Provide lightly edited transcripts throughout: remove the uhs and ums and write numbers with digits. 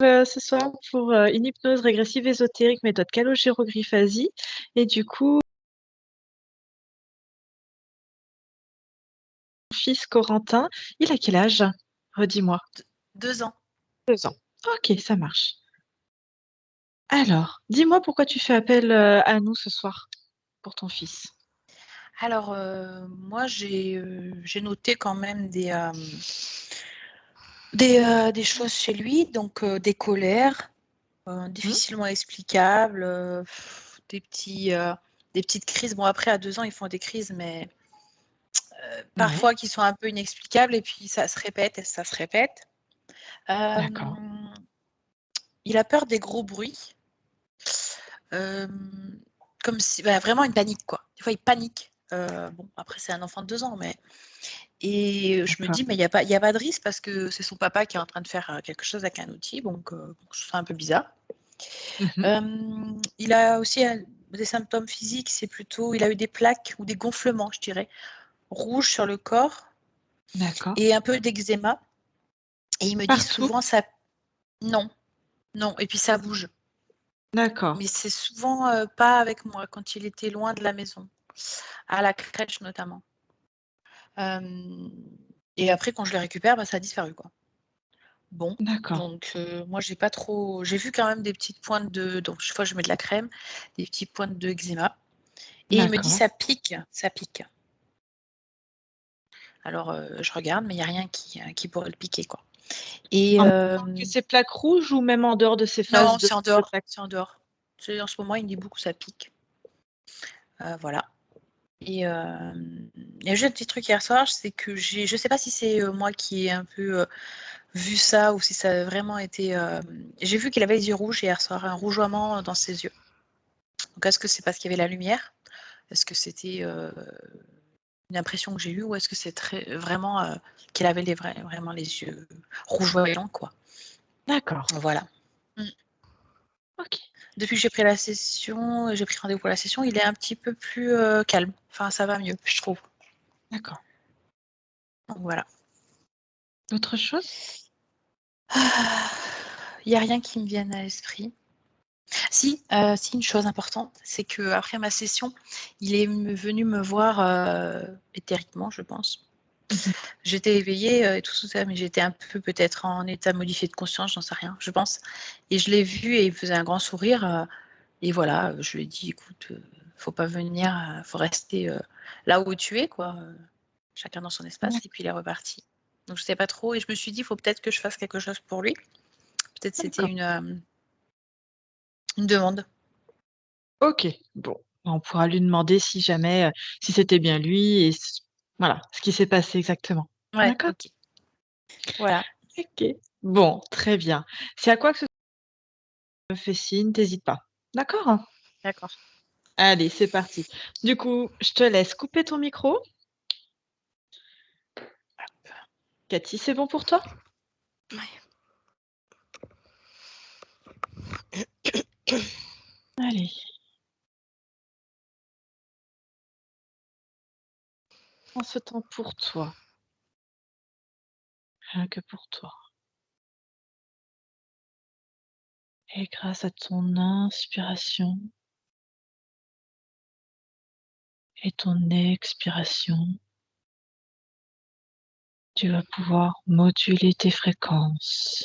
Ce soir pour, une hypnose régressive ésotérique méthode calogérographies et du coup, mon fils Corentin, il a quel âge? Redis-moi. 2 ans. 2 ans. OK, ça marche. Alors, dis-moi pourquoi tu fais appel, à nous ce soir pour ton fils? Alors, moi j'ai noté quand même des choses chez lui, donc des colères, Mmh. difficilement explicables, des petites crises. Bon après à 2 ans, ils font des crises, mais Ouais, parfois qui sont un peu inexplicables et puis ça se répète et ça se répète. d'accord, Hem, il a peur des gros bruits, hem, comme si bah, vraiment une panique quoi. Des fois il panique, bon après c'est un enfant de 2 ans, mais et je me d'accord. dis: «Mais il y a pas de risque parce que c'est son papa qui est en train de faire, quelque chose avec un outil», donc je trouve ça un peu bizarre. Mmh. Il a aussi, des symptômes physiques, c'est plutôt il a eu des plaques ou des gonflements, je dirais, rouges sur le corps D'accord. et un peu d'eczéma et il me dit Partout? souvent ça non, non et puis ça bouge, D'accord, mais c'est souvent, pas avec moi, quand il était loin de la maison, à la crèche notamment. Hem et après quand je le récupère, bah, ça a disparu, quoi. Bon, d'accord, donc moi j'ai vu quand même des petites pointes donc chaque fois je mets de la crème, des petites pointes d'eczéma et il me dit: d'accord. «Ça pique, ça pique». Alors je regarde, mais il y a rien qui pourrait le piquer, quoi et En même temps que ces plaques rouges ou même en dehors de ces non, phases de plaques? c'est en dehors. Tu sais, en ce moment, il me dit beaucoup: «Ça pique», voilà et il y a juste un petit truc hier soir, c'est que je sais pas si c'est, moi qui ai un peu, vu ça ou si ça a vraiment été, j'ai vu qu'il avait les yeux rouges hier soir, un rougeoiement dans ses yeux. Donc est-ce que c'est parce qu'il y avait la lumière? Est-ce que c'était, une impression que j'ai eue ou est-ce que c'est très vraiment, qu'il avait vraiment les yeux rougeoyants, quoi? D'accord, Voilà. Mmh. OK, Depuis que j'ai pris rendez-vous pour la session, il est un petit peu plus, calme. Enfin, ça va mieux, je trouve. d'accord. Donc voilà. Autre chose? Ah, il y a rien qui me vienne à l'esprit. Si une chose importante, c'est qu'après ma session, il est venu me voir, éthériquement, je pense. Mmh mh. J'étais éveillée, et tout ça, mais j'étais un peu peut-être en état modifié de conscience, j'en sais rien, je pense et je l'ai vu et il faisait un grand sourire, et voilà, je lui ai dit: «Écoute, faut pas venir, faut rester, là où tu es quoi, chacun dans son espace» et puis il est reparti. Donc je sais pas trop et je me suis dit: «Faut peut-être que je fasse quelque chose pour lui». Peut-être c'était D'accord. une demande. OK, bon, on pourra lui demander si jamais, si c'était bien lui et voilà, ce qui s'est passé exactement. Ouais, D'accord? OK. Voilà, OK. Bon, très bien. Si à quoi que ce soit me fait signe, tu pas. D'accord? d'accord. Allez, c'est parti. Du coup, je te laisse couper ton micro. Cathy, c'est bon pour toi? Ouais. Allez, prends ce temps pour toi, rien que pour toi et grâce à ton inspiration et ton expiration, tu vas pouvoir moduler tes fréquences.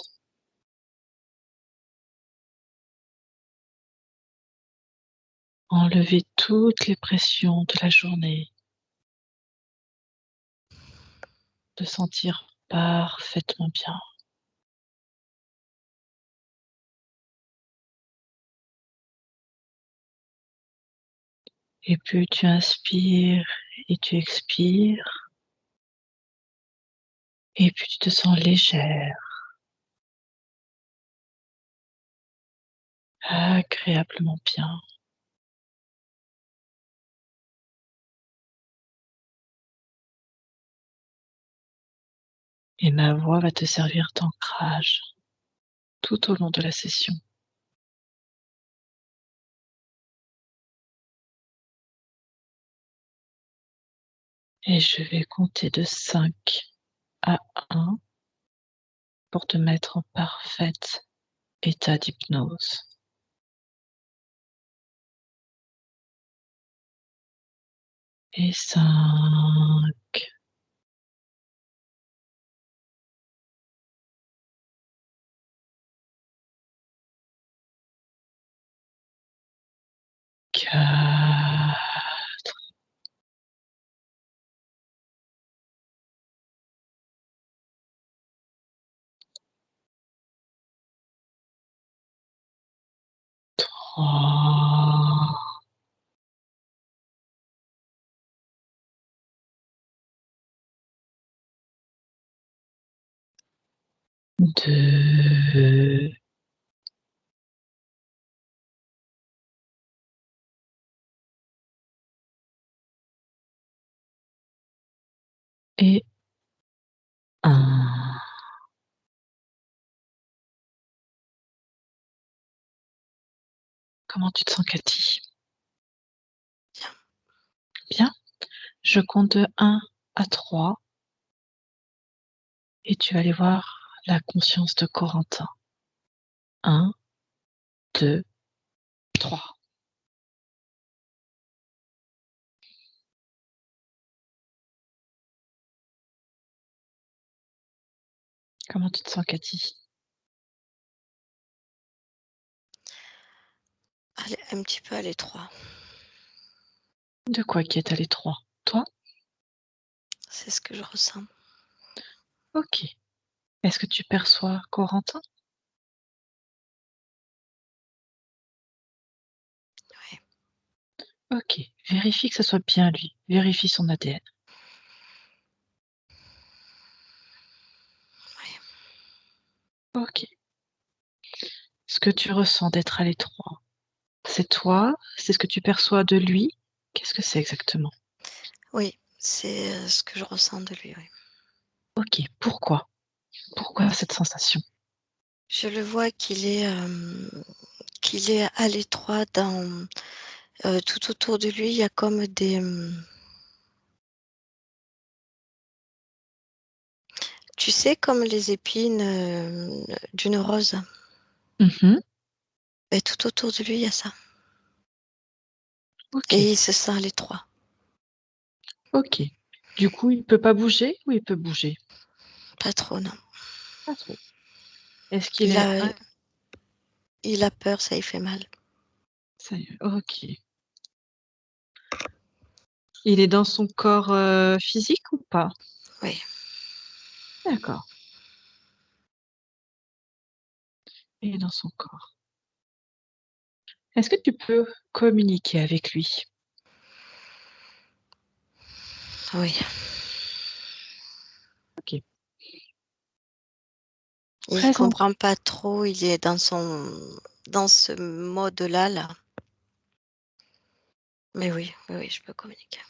Enlever toutes les pressions de la journée, te sentir parfaitement bien. Et plus tu inspires et tu expires, et plus tu te sens légère, agréablement bien. Et ma voix va te servir d'ancrage tout au long de la session. Et je vais compter de 5 à 1 pour te mettre en parfaite état d'hypnose. Et 5, 4, 3, 2, et 1. Comment tu te sens, Cathy? Bien. Bien? Je compte de 1 à 3 et tu vas aller voir la conscience de Corentin. 1, 2, 3. Comment tu te sens, Cathy? Allez, un petit peu à l'étroit. De quoi qui est à l'étroit? Toi? C'est ce que je ressens. OK. Est-ce que tu perçois Corentin? Oui. OK. Vérifie que ce soit bien lui. Vérifie son ADN. Oui. OK. Ce que tu ressens d'être à l'étroit, c'est toi? C'est ce que tu perçois de lui? Qu'est-ce que c'est exactement? Oui, c'est, ce que je ressens de lui, oui. OK. Pourquoi? Pourquoi cette sensation? Je le vois qu'il est à l'étroit dans, tout autour de lui, il y a comme des, tu sais comme les épines, d'une rose? Mmh. Et tout autour de lui, il y a ça et OK. il se sent à l'étroit. OK. Du coup, il peut pas bouger ou il peut bouger? Pas trop, non. Pas trop. Est-ce qu'il Il est a in il a peur, ça lui fait mal. Ça y est, OK. Il est dans son corps, physique ou pas? Oui. D'accord. Il est dans son corps. Est-ce que tu peux communiquer avec lui? Oui. OK. Il Présente comprend pas trop, il est dans ce mode-là, là. Mais oui, oui, oui, je peux communiquer.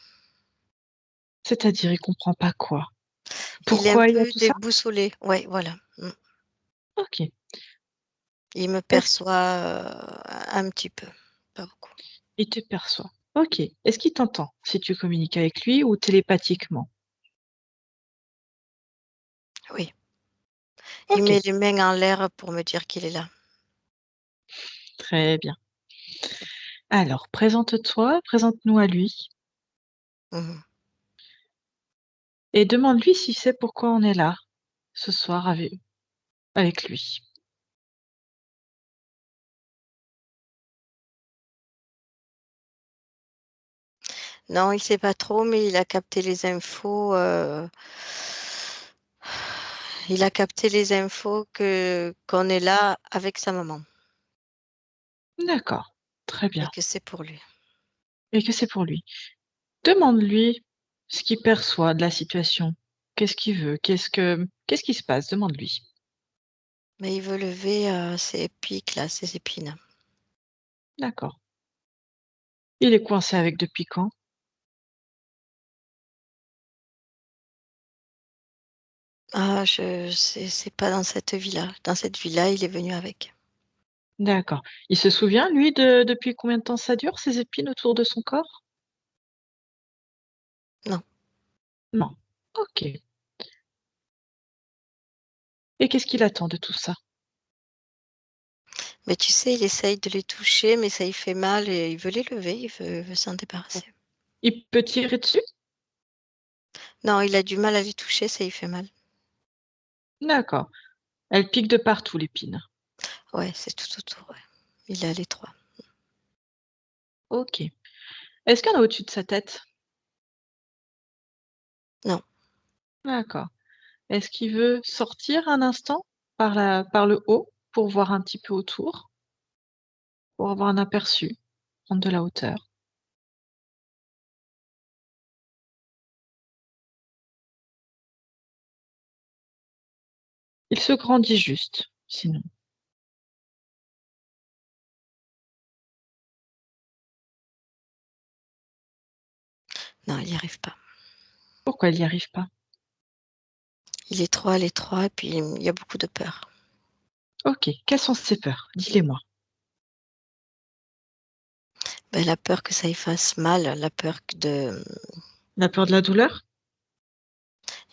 C'est-à-dire, il comprend pas quoi? Il est un Pourquoi il y a peu tout ça? déboussolé, ouais, voilà. OK. Il me Est-ce perçoit, un petit peu, pas beaucoup. qu'il te perçoit? OK. Est-ce qu'il t'entend si tu communiques avec lui ou télépathiquement? Oui, il met OK, les mains en l'air pour me dire qu'il est là. très bien. Alors présente-toi, présente-nous à lui Mmh. et demande-lui s'il sait pourquoi on est là ce soir avec lui. Non, il sait pas trop, mais il a capté les infos, que qu'on est là avec sa maman D'accord, très et bien que c'est pour lui. et que c'est pour lui. Demande-lui ce qu'il perçoit de la situation. Qu'est-ce qu'il veut? Qu'est-ce qui se passe? Demande-lui. Mais il veut lever, ses pics là, ses épines. D'accord. Il est coincé avec depuis quand? Ah, je c'est pas dans cette vie-là. Dans cette vie-là, il est venu avec. D'accord. Il se souvient, lui, de depuis combien de temps ça dure, ces épines autour de son corps? Non, Non. OK. Et qu'est-ce qu'il attend de tout ça? Mais tu sais, il essaye de les toucher, mais ça lui fait mal et il veut les lever, il veut s'en débarrasser. Il peut tirer dessus? Non, il a du mal à les toucher, ça lui fait mal. D'accord. Elle pique de partout, l'épine. Ouais, c'est tout autour, ouais. Il a les 3. OK. Est-ce qu'il y en a au-dessus de sa tête? Non, D'accord. Est-ce qu'il veut sortir un instant par le haut pour voir un petit peu autour? Pour avoir un aperçu, prendre de la hauteur? Il se grandit juste, sinon. non, il n'y arrive pas. Pourquoi il n'y arrive pas? Il est trop à l'étroit et puis il y a beaucoup de peur. OK. Quelles sont ses peurs? Dis-les-moi. Ben, la peur que ça lui fasse mal, la peur La peur de la douleur?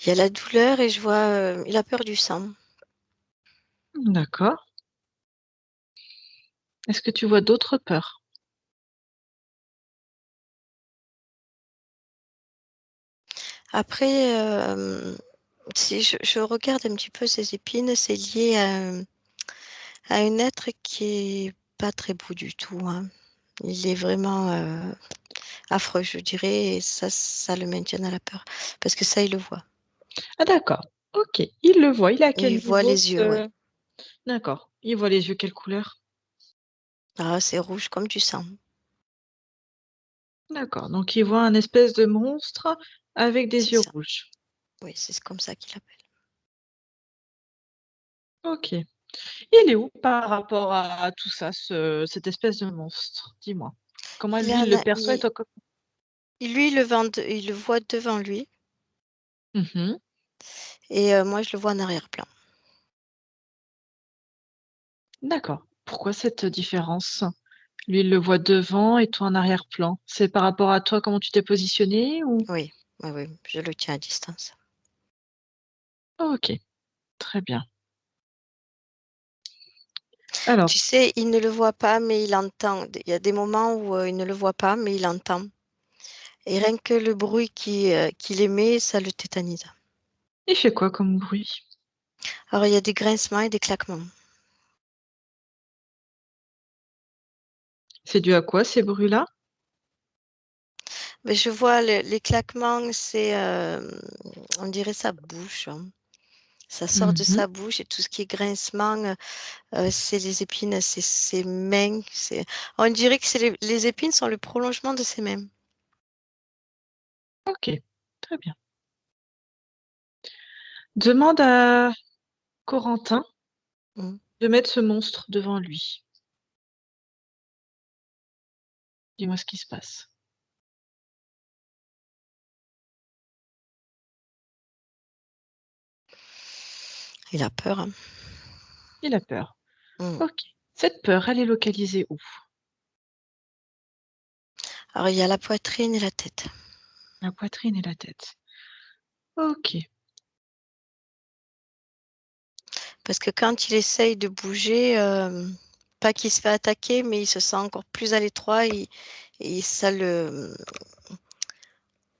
il y a la douleur et je vois, il a peur du sang. D'accord. Est-ce que tu vois d'autres peurs? Après, si je regarde un petit peu ces épines, c'est lié à un être qui est pas très beau du tout, hein. Il est vraiment, affreux, je dirais et ça le maintient dans la peur. Parce que ça, il le voit. Ah d'accord. OK. Il le voit. Il est à Et quel il voit niveau les yeux, ouais. ce d'accord. Il voit les yeux quelle couleur? Ah, c'est rouge comme du sang. D'accord, donc il voit un espèce de monstre avec des C'est yeux ça. rouges. Oui, c'est comme ça qu'il appelle. OK. Il est où par rapport à tout ça, cette espèce de monstre? Dis-moi. Comment Il lui, a il un le a perçoit et toi co lui, il le voit devant lui mmh. et moi, je le vois en arrière-plan. D'accord. Pourquoi cette différence? Lui, il le voit devant et toi en arrière-plan. C'est par rapport à toi, comment tu t'es positionné ou? Oui, oui, oui, je le tiens à distance. OK, très bien. Alors Tu sais, il ne le voit pas, mais il entend. Il y a des moments où, il ne le voit pas, mais il entend et rien que le bruit qu'il émet, ça le tétanise. il fait quoi comme bruit? Alors il y a des grincements et des claquements. C'est dû à quoi ces bruits-là? Mais je vois les claquements, c'est, on dirait sa bouche, hein. Ça sort de Mmh. sa bouche et tout ce qui est grincement, c'est les épines, c'est ses mains, on dirait que c'est les épines sont le prolongement de ses mains. OK, très bien. Demande à Corentin Mmh. de mettre ce monstre devant lui. Dis-moi ce qui se passe. Il a peur, hein. Il a peur. Mmh. OK. Cette peur, elle est localisée où? Alors il y a la poitrine et la tête. La poitrine et la tête. OK. Parce que quand il essaye de bouger, pas qu'il se fait attaquer, mais il se sent encore plus à l'étroit et ça le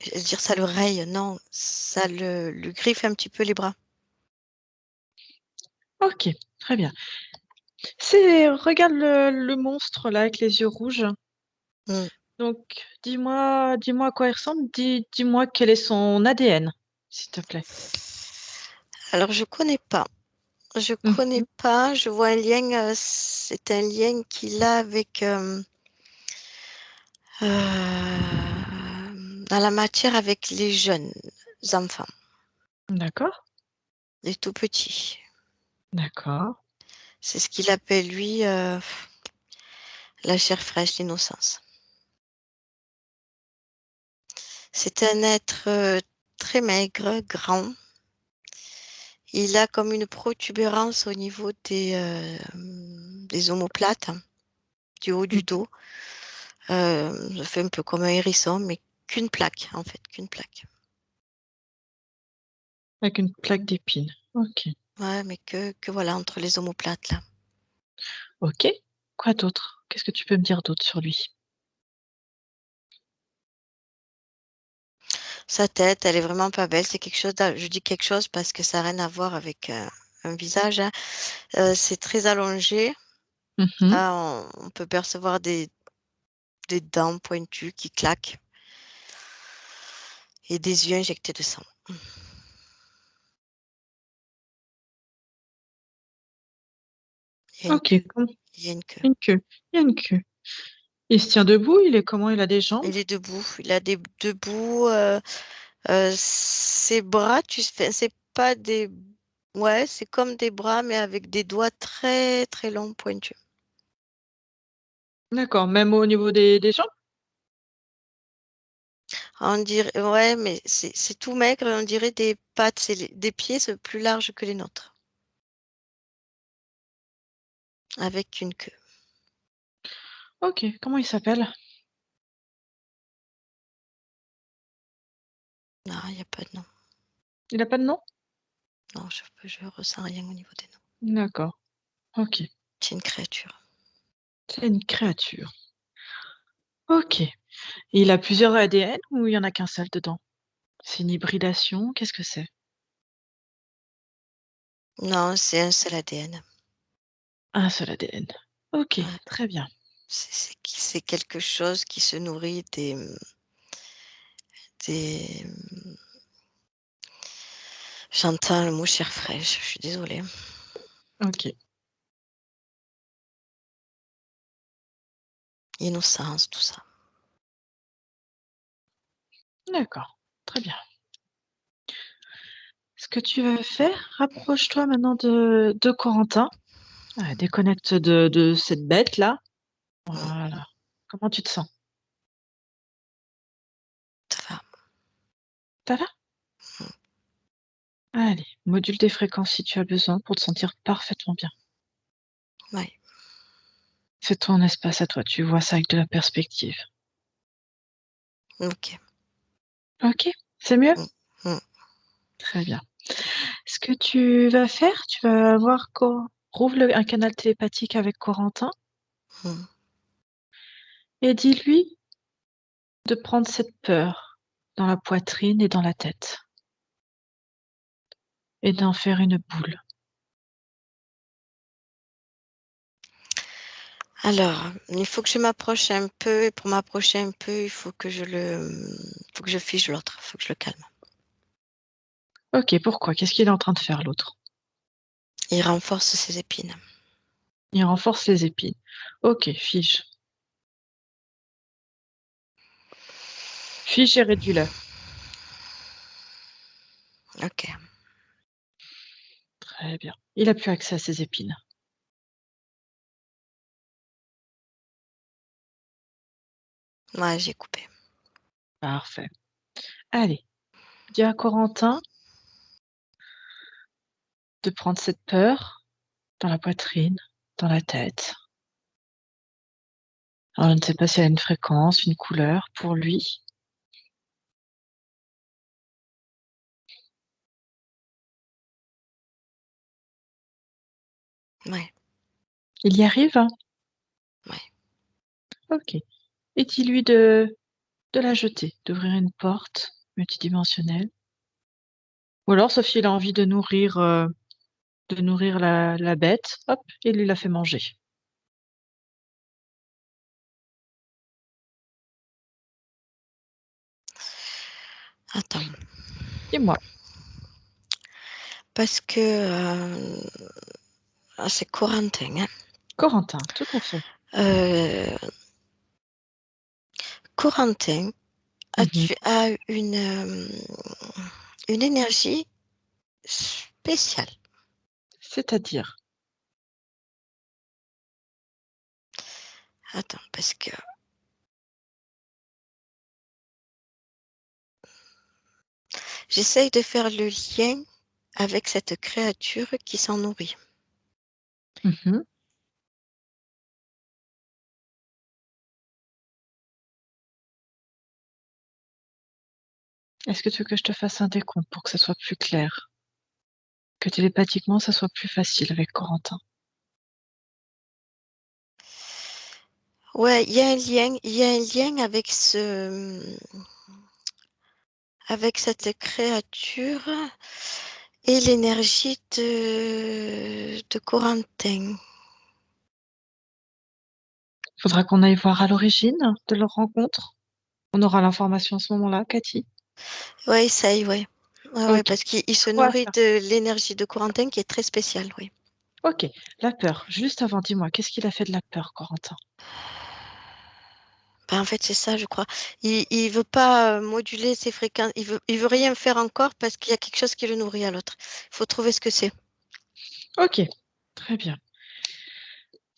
j'allais dire ça le raye, non, ça le griffe un petit peu les bras. OK, très bien. Regarde le monstre là avec les yeux rouges. Mmh. Donc dis-moi à quoi il ressemble. Dis-moi quel est son ADN, s'il te plaît. Alors je connais Mmh. pas, je vois un lien, c'est un lien qu'il a avec, dans la matière avec les jeunes enfants, D'accord, les tout petits. d'accord. C'est ce qu'il appelle lui, la chair fraîche, l'innocence. C'est un être, très maigre, grand. Il a comme une protubérance au niveau des omoplates, du haut du Mmh. dos. Ça fait un peu comme un hérisson, mais qu'une plaque, en fait, qu'une plaque. Avec une plaque d'épines. OK. Ouais, mais que voilà, entre les omoplates, là. OK. Quoi d'autre? Qu'est-ce que tu peux me dire d'autre sur lui? Sa tête, elle est vraiment pas belle. C'est quelque chose je dis quelque chose parce que ça a rien à voir avec, un visage, hein. C'est très allongé. Mmh. Ah, on peut percevoir des dents pointues qui claquent et des yeux injectés de sang. Il y a une OK, queue, com il y a une queue. une queue. Il y a une queue. Il se tient debout? Il est comment? Il a des jambes? Il est debout, il a des debout, ses bras, c'est pas des ouais, c'est comme des bras, mais avec des doigts très, très longs, pointus. D'accord, même au niveau des jambes? On dirait ouais, mais c'est tout maigre et on dirait des pattes, des pieds, c'est plus larges que les nôtres, avec une queue. OK, comment il s'appelle? Non, il y a pas de nom. Il a pas de nom? Non, je ressens rien au niveau des noms. D'accord, OK. C'est une créature. C'est une créature. OK. Et il a plusieurs ADN ou il y en a qu'un seul dedans? C'est une hybridation? Qu'est-ce que c'est? Non, c'est un seul ADN. Un seul ADN. OK, Ouais, très bien. c'est quelque chose qui se nourrit des, j'entends le mot chair fraîche, je suis désolée. OK, Innocence, tout ça. d'accord, très bien. Ce que tu vas faire, rapproche-toi maintenant de Corentin. Déconnecte de cette bête-là. Mmh, Voilà. Comment tu te sens? ça va. Ça va? Mmh, Allez, module tes fréquences si tu as besoin pour te sentir parfaitement bien. ouais, C'est ton espace à toi, tu vois ça avec de la perspective. OK. OK, c'est mieux? Mmh, mmh, Très bien. Ce que tu vas faire, tu vas voir rouvre un canal télépathique avec Corentin mmh. et dis-lui de prendre cette peur dans la poitrine et dans la tête et d'en faire une boule. Alors, il faut que je m'approche un peu et pour m'approcher un peu, il faut que je fige l'autre, il faut que je le calme. OK, pourquoi? Qu'est-ce qu'il est en train de faire l'autre? Il renforce ses épines. Il renforce les épines. OK, fige. Fige et réduis-le. OK. Très bien. Il a plus accès à ses épines. Ouais, j'ai coupé. Parfait. Allez, dis à Corentin de prendre cette peur dans la poitrine, dans la tête. Alors, je ne sais pas s'il y a une fréquence, une couleur pour lui. Ouais, Il y arrive, hein? ouais. OK. Et dis-lui de la jeter, d'ouvrir une porte multidimensionnelle. Ou alors, sauf s'il a envie de nourrir la bête, hop, il lui la fait manger. Attends, Dis-moi, parce que, c'est Corentin, hein. Corentin, tout à fait. Heu, Corentin Mmh. a une énergie spéciale. C'est-à-dire? Attends, parce que j'essaye de faire le lien avec cette créature qui s'en nourrit. Mmh. Est-ce que tu veux que je te fasse un décompte pour que ça soit plus clair? Que télépathiquement, ça soit plus facile avec Corentin? Ouais, il y a un lien avec cette créature et l'énergie de Corentin. Faudra qu'on aille voir à l'origine de leur rencontre. On aura l'information à ce moment-là, Cathy. Ouais, essaye, ouais. Ouais, Ok. parce qu'il se Quoi nourrit faire? de l'énergie de Corentin qui est très spéciale, oui. Ok. La peur. Juste avant, dis-moi, qu'est-ce qu'il a fait de la peur, Corentin? Ben, en fait, c'est ça, je crois. Il veut pas moduler ses fréquences. Il veut rien faire encore parce qu'il y a quelque chose qui le nourrit à l'autre. Il faut trouver ce que c'est. Ok. Très bien.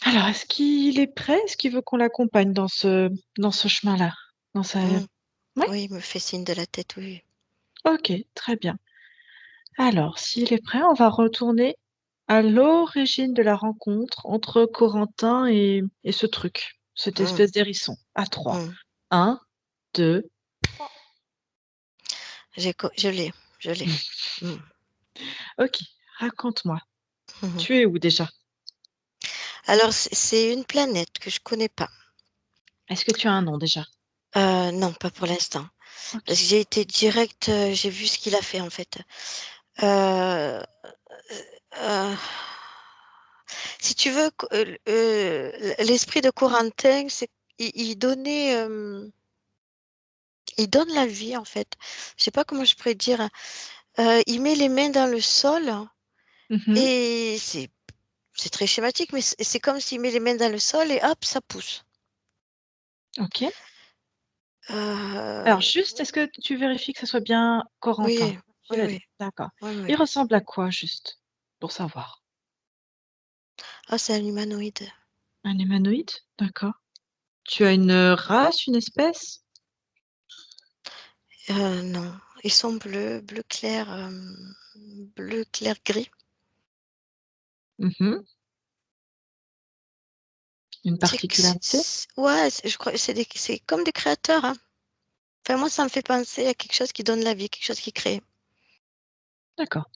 Alors, est-ce qu'il est prêt? Est-ce qu'il veut qu'on l'accompagne dans ce chemin-là? Dans sa... Mm. Oui? Oui, il me fait signe de la tête, oui. Ok, très bien. Alors, s'il est prêt, on va retourner à l'origine de la rencontre entre Corentin et ce truc, cette Mm, espèce d'hérisson, à 3. mm. 1, 2. Je l'ai, je l'ai. Mm, Ok, raconte-moi. mhm. Tu es où déjà? Alors, c'est une planète que je connais pas. Est-ce que tu as un nom déjà? Non, pas pour l'instant. Ok. Parce que j'ai été direct, j'ai vu ce qu'il a fait en fait. Euh, euh, Si tu veux, l'esprit de Corentin, il donnait, il donne la vie en fait. Je sais pas comment je pourrais dire. Il met les mains dans le sol Mhm. et c'est très schématique, mais c'est comme s'il met les mains dans le sol et hop, ça pousse. Ok. Alors, Euh, juste, est-ce que tu vérifies que ce soit bien Corentin? oui, Tu oui, l'as oui, dit. D'accord. oui, Il oui. ressemble à quoi, juste, pour savoir? Ah, c'est un humanoïde. Un humanoïde? D'accord. Tu as une race, une espèce? Non, ils sont bleus, bleu clair gris. Mhm. Une particularité? Ouais, je crois que c'est comme des créateurs, hein. Enfin, moi, ça me fait penser à quelque chose qui donne la vie, quelque chose qui crée. D'accord.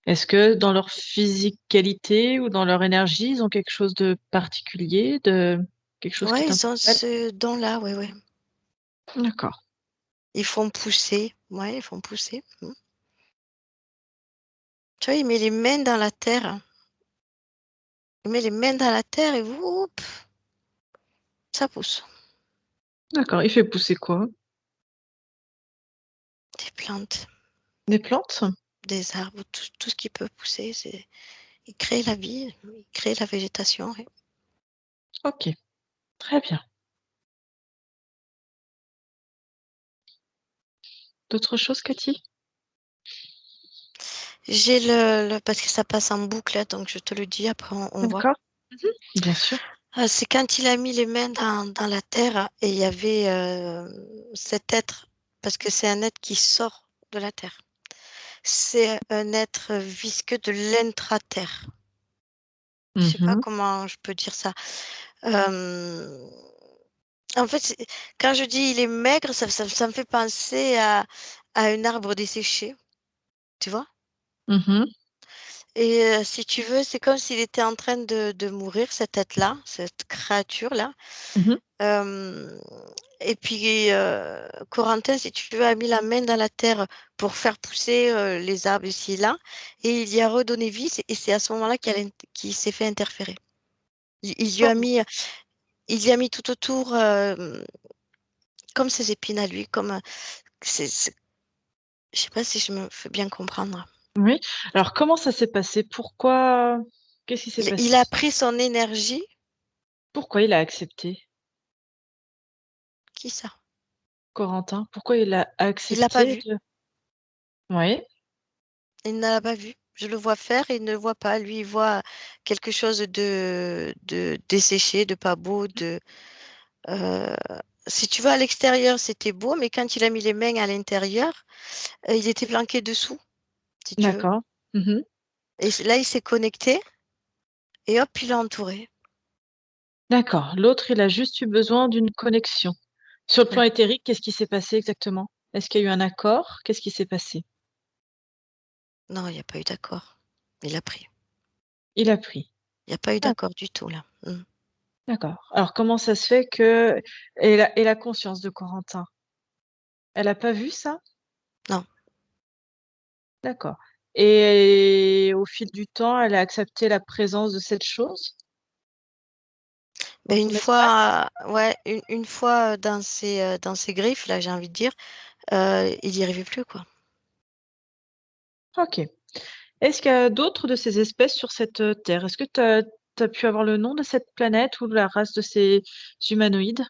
Est-ce que dans leur physicalité ou dans leur énergie, ils ont quelque chose de particulier, de quelque chose qui Ouais, ils ont t'interpelle? ce don-là, ouais, ouais. D'accord. Ils font pousser, ouais, ils font pousser. Mm. Tu vois, il met les mains dans la terre. Il met les mains dans la terre et whoop, ça pousse. D'accord. Il fait pousser quoi? Des plantes, Des plantes? des arbres, tout ce qui peut pousser, il crée la vie, il crée la végétation. Ouais. Ok. Très bien. D'autres choses, Cathy? J'ai parce que ça passe en boucle, hein, donc je te le dis, après on voit. D'accord. Mhm. Bien sûr. C'est quand il a mis les mains dans la terre et il y avait cet être, parce que c'est un être qui sort de la terre. C'est un être visqueux de l'intra-terre. Je sais pas Mhm. comment je peux dire ça. Euh, En fait, quand je dis il est maigre, ça me fait penser à un arbre desséché, tu vois? Mhm. Et si tu veux, c'est comme s'il était en train de mourir, cette tête-là, cette créature-là. Mhm. Hem Et puis, Corentin, si tu veux, a mis la main dans la terre pour faire pousser, les arbres ici et là et il y a redonné vie et c'est à ce moment-là qu'il s'est fait interférer. Il lui a Oh, mis il y a mis tout autour, comme ses épines à lui, comme, c'est je sais pas si je me fais bien comprendre. oui. Alors, comment ça s'est passé? Pourquoi? Qu'est-ce qui s'est Il passé? a pris son énergie. Pourquoi il a accepté, Qui ça? Corentin? Pourquoi il a Il l'a pas accepté vu, de... Oui. il ne l'a pas vu. Je le vois faire et il ne le voit pas. Lui, il voit quelque chose de desséché, de pas beau, heu, si tu veux, à l'extérieur, c'était beau, mais quand il a mis les mains à l'intérieur, il était planqué dessous, si tu veux D'accord. Mhm. et là, il s'est connecté et hop, il l'a entouré. D'accord. L'autre, il a juste eu besoin d'une connexion. Sur le plan Ouais. éthérique, qu'est-ce qui s'est passé exactement? Est-ce qu'il y a eu un accord? Qu'est-ce qui s'est passé? Non, il y a pas eu d'accord. Il a pris. Il a pris. Il y a pas eu Ah, d'accord du tout là. Mmh. D'accord. Alors comment ça se fait que et la conscience de Corentin? Elle a pas vu ça? Non. D'accord et au fil du temps, elle a accepté la présence de cette chose? Dans Ben son espace? ouais, une fois, dans ses griffes là, j'ai envie de dire, il y arrivait plus, quoi. OK. Est-ce qu'il y a d'autres de ces espèces sur cette, terre? Est-ce que tu as pu avoir le nom de cette planète ou de la race de ces humanoïdes?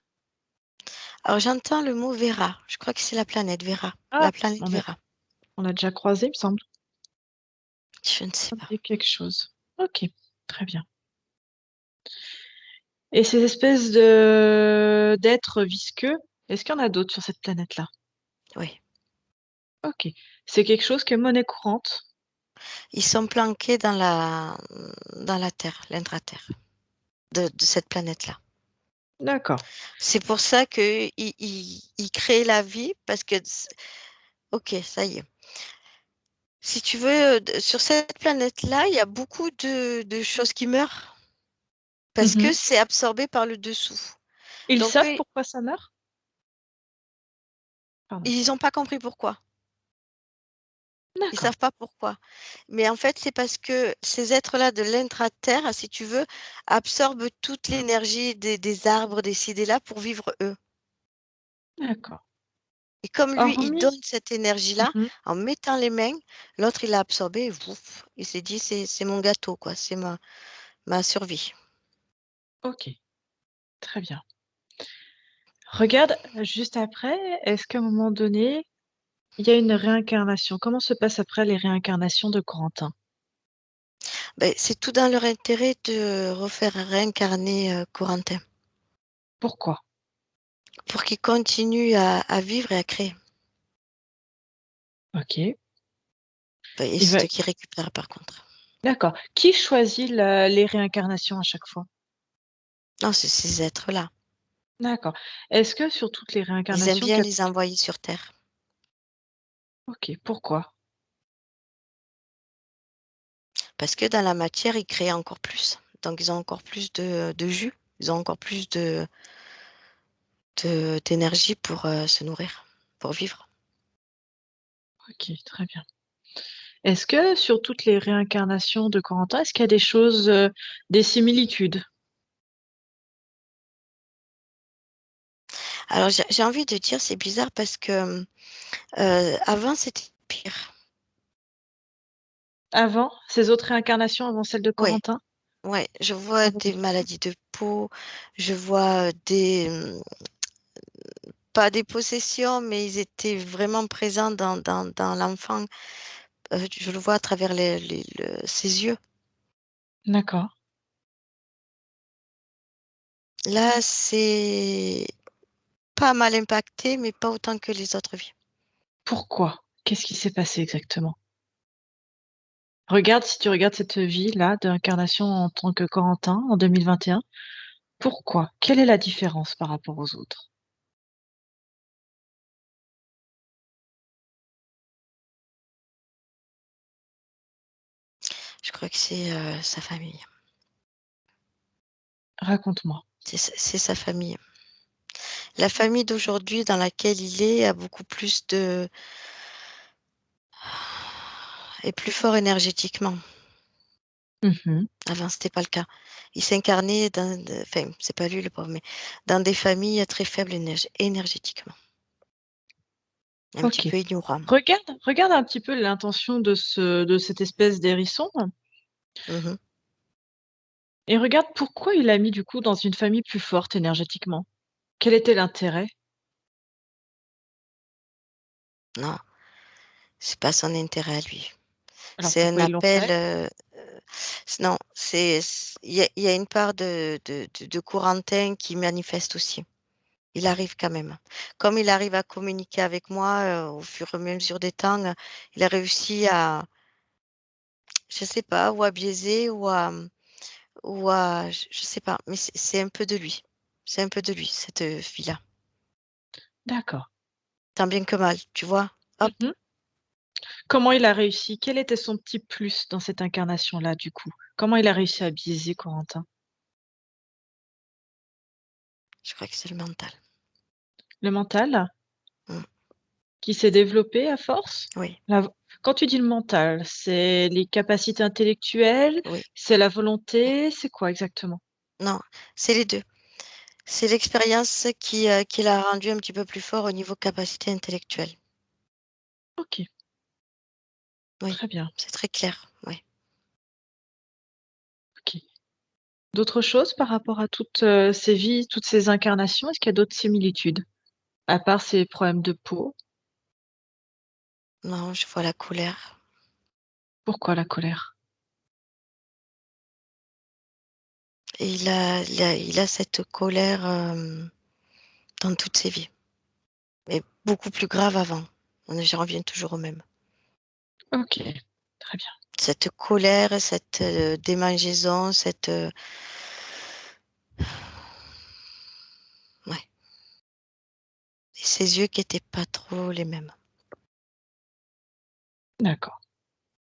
Alors j'entends le mot Vera, je crois que c'est la planète Vera, Ah! la planète On a Vera. on a déjà croisé, il me semble. Je ne sais Ça me pas. dit quelque chose. OK, très bien et ces espèces d'êtres visqueux, est-ce qu'il y en a d'autres sur cette planète-là? Oui. OK. C'est quelque chose qui est monnaie courante? Ils sont planqués dans la terre, l'intra-terre de cette planète-là. D'accord. C'est pour ça qu'ils créent la vie parce que OK, ça y est. Si tu veux, sur cette planète-là, il y a beaucoup de choses qui meurent parce que Mmh. c'est absorbé par le dessous. Ils Donc savent eux, pourquoi ça meurt? Pardon. ils n'ont pas compris pourquoi. Ils D'accord, savent pas pourquoi. Mais en fait, c'est parce que ces êtres-là de l'intra-terre, si tu veux, absorbent toute l'énergie des arbres, des ci, des là pour vivre eux. d'accord. Et comme lui, il Hormis donne cette énergie-là, mmh en mettant les mains, l'autre, il l'a absorbé et vouf, il s'est dit: C'est mon gâteau, quoi, c'est ma survie». OK, très bien. Regarde, juste après, est-ce qu'à un moment donné, il y a une réincarnation? Comment se passent après les réincarnations de Corentin? Beh, c'est tout dans leur intérêt de refaire réincarner, Corentin, Pourquoi? pour qu'il continue à vivre et à créer. OK. Bah et Il c'est va toi qui récupères par contre. d'accord. Qui choisit la les réincarnations à chaque fois? Non, c'est ces êtres-là. D'accord. Est-ce que sur toutes les Ils aiment réincarnations bien qu'a les envoyer sur terre. OK, pourquoi? Parce que dans la matière, ils créent encore plus. Donc ils ont encore plus de jus, ils ont encore plus d'énergie pour, se nourrir, pour vivre. OK, très bien. Est-ce que sur toutes les réincarnations de Corentin, est-ce qu'il y a des choses, des similitudes? Alors j'ai envie de dire, c'est bizarre parce que, avant c'était pire. Avant? Ces autres réincarnations avant celle de Oui, Corentin? ouais, je vois Avant des de maladies de peau, je vois, pas des possessions, mais ils étaient vraiment présents dans l'enfant. Je le vois à travers ses yeux. d'accord. Là, c'est pas mal impacté, mais pas autant que les autres vies. Pourquoi? Qu'est-ce qui s'est passé exactement? Regarde, si tu regardes cette vie-là d'incarnation en tant que Corentin en 2021, pourquoi? Quelle est la différence par rapport aux autres? Je crois que c'est, sa famille. Raconte-moi. C'est sa famille. La famille d'aujourd'hui dans laquelle il est a beaucoup plus de est plus fort énergétiquement. Mmh. Avant, c'était pas le cas. Il s'incarnait enfin, c'est pas lui le pauvre, mais dans des familles très faibles énergétiquement, un petit OK. peu ignorants. Regarde un petit peu l'intention de cette espèce d'hérisson Mmh. et regarde pourquoi il l'a mis du coup dans une famille plus forte énergétiquement. Quel était l'intérêt? Non, c'est pas son intérêt à lui. Alors C'est un pourquoi ils l'ont appel, fait? non, il y a une part de Corentin qui manifeste aussi. Il arrive quand même. Comme il arrive à communiquer avec moi, au fur et à mesure des temps, il a réussi à, je sais pas, ou à biaiser ou à je sais pas, mais c'est un peu de lui. C'est un peu de lui, cette, fille-là. D'accord. Tant bien que mal, tu vois? Hop, Mmh. Comment il a réussi? Quel était son petit plus dans cette incarnation-là, du coup? Comment il a réussi à biaiser Corentin? Je crois que c'est le mental. Le mental Mm. qui s'est développé à force? Oui, Quand tu dis le mental, c'est les capacités intellectuelles, oui. c'est la volonté, c'est quoi exactement? Non, c'est les 2. C'est l'expérience qui l'a rendu un petit peu plus fort au niveau capacité intellectuelle. OK, Oui, très bien, c'est très clair, oui. OK. D'autres choses par rapport à toutes, ces vies, toutes ces incarnations? Est-ce qu'il y a d'autres similitudes? À part ces problèmes de peau? Non, je vois la colère. Pourquoi la colère? Et il a cette colère, dans toutes ses vies, mais beaucoup plus grave avant. J'en reviens toujours au même. OK, très bien. Cette colère, cette, démangeaison, ouais, et ses yeux qui étaient pas trop les mêmes. D'accord.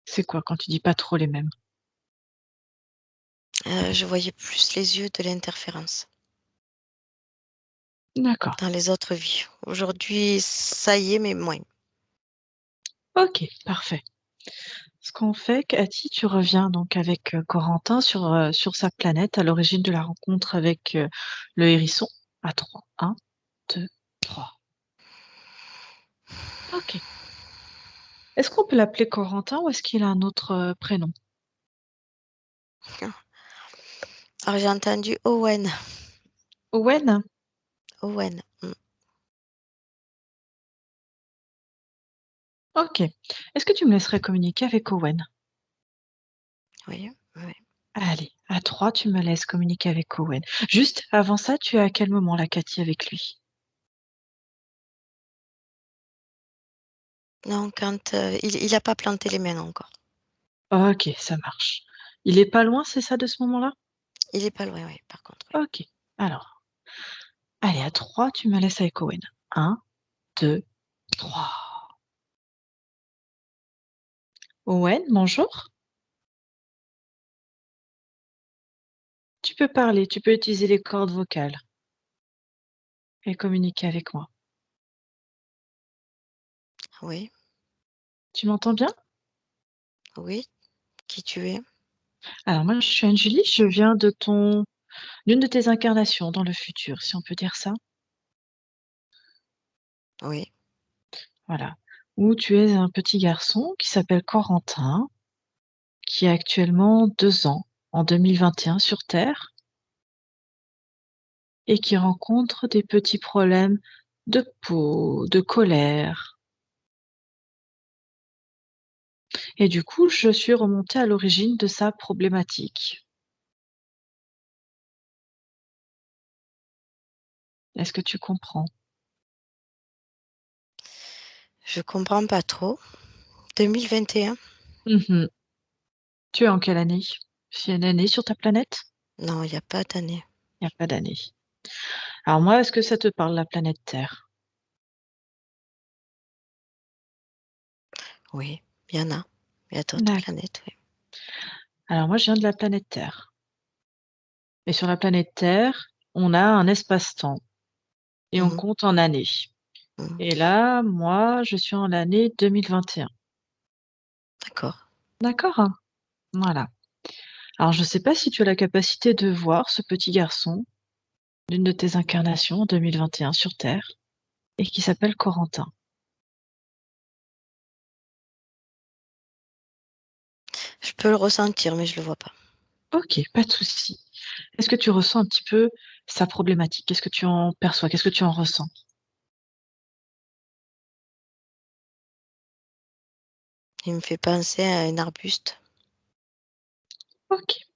C'est quoi quand tu dis pas trop les mêmes? Je voyais plus les yeux de l'interférence D'accord. dans les autres vies. Aujourd'hui, ça y est, mais moins. OK, parfait. Ce qu'on fait, Cathy, tu reviens donc avec, Corentin sur sa planète à l'origine de la rencontre avec, le hérisson à 3. 1, 2, 3. OK. Est-ce qu'on peut l'appeler Corentin ou est-ce qu'il a un autre, prénom? Alors j'ai entendu Owen. Owen? Owen, OK. Est-ce que tu me laisserais communiquer avec Owen? oui, oui. Allez, à 3, tu me laisses communiquer avec Owen. Juste avant ça, tu es à quel moment là, Cathy, avec lui? Non, quand, il a pas planté les mains encore. OK, ça marche. Il est pas loin, c'est ça, de ce moment-là? Il est pas loin, oui, par contre, oui. OK. Alors, allez, à 3, tu me laisses avec Owen. 1, 2, 3. Owen, bonjour. Tu peux parler, tu peux utiliser les cordes vocales et communiquer avec moi. Oui, Tu m'entends bien? oui, qui tu es? Alors moi, je suis Anne-Julie, je viens d'une de tes incarnations dans le futur, si on peut dire ça. Oui, Voilà. Où tu es un petit garçon qui s'appelle Corentin, qui a actuellement 2 ans, en 2021 sur Terre et qui rencontre des petits problèmes de peau, de colère et du coup, je suis remontée à l'origine de sa problématique. Est-ce que tu comprends? je comprends pas trop. 2021? Mmh. Tu es en quelle année? S'il y a une année sur ta planète? Non, il y a pas d'année. Il y a pas d'année. Alors moi, est-ce que ça te parle la planète Terre? Oui, il y en a. Il y a d'autres D'accord. planètes, oui. Alors moi, je viens de la planète Terre et sur la planète Terre, on a un espace-temps et on Mmh. compte en années Mmh. et là, moi, je suis en l'année 2021. D'accord. D'accord? Voilà. Alors je ne sais pas si tu as la capacité de voir ce petit garçon d'une de tes incarnations en 2021 sur Terre et qui s'appelle Corentin. Je peux le ressentir, mais je le vois pas. OK, pas de souci. Est-ce que tu ressens un petit peu sa problématique? Qu'est-ce que tu en perçois? Qu'est-ce que tu en ressens? Il me fait penser à un arbuste OK.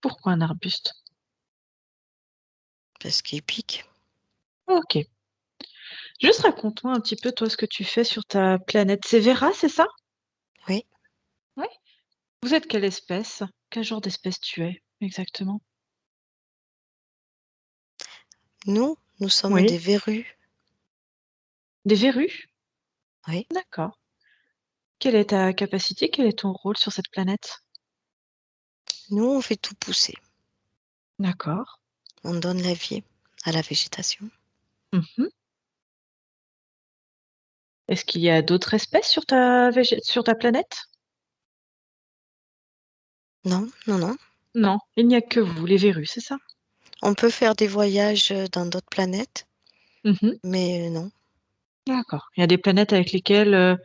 Pourquoi un arbuste? parce qu'il pique. OK. Juste raconte-moi un petit peu toi ce que tu fais sur ta planète. C'est Vera, c'est ça? Oui, Oui. Vous êtes quelle espèce? Quel genre d'espèce tu es exactement? nous sommes Oui. des verrues. Des verrues? Oui, D'accord. Quelle est ta capacité? Quel est ton rôle sur cette planète? nous, on fait tout pousser. D'accord. On donne la vie. à la végétation. Mhm. Est-ce qu'il y a d'autres espèces sur ta planète? Non, non, non. Non, il n'y a que vous, les verrues, c'est ça? On peut faire des voyages dans d'autres planètes, Mhm. mais non. D'accord. Il y a des planètes avec lesquelles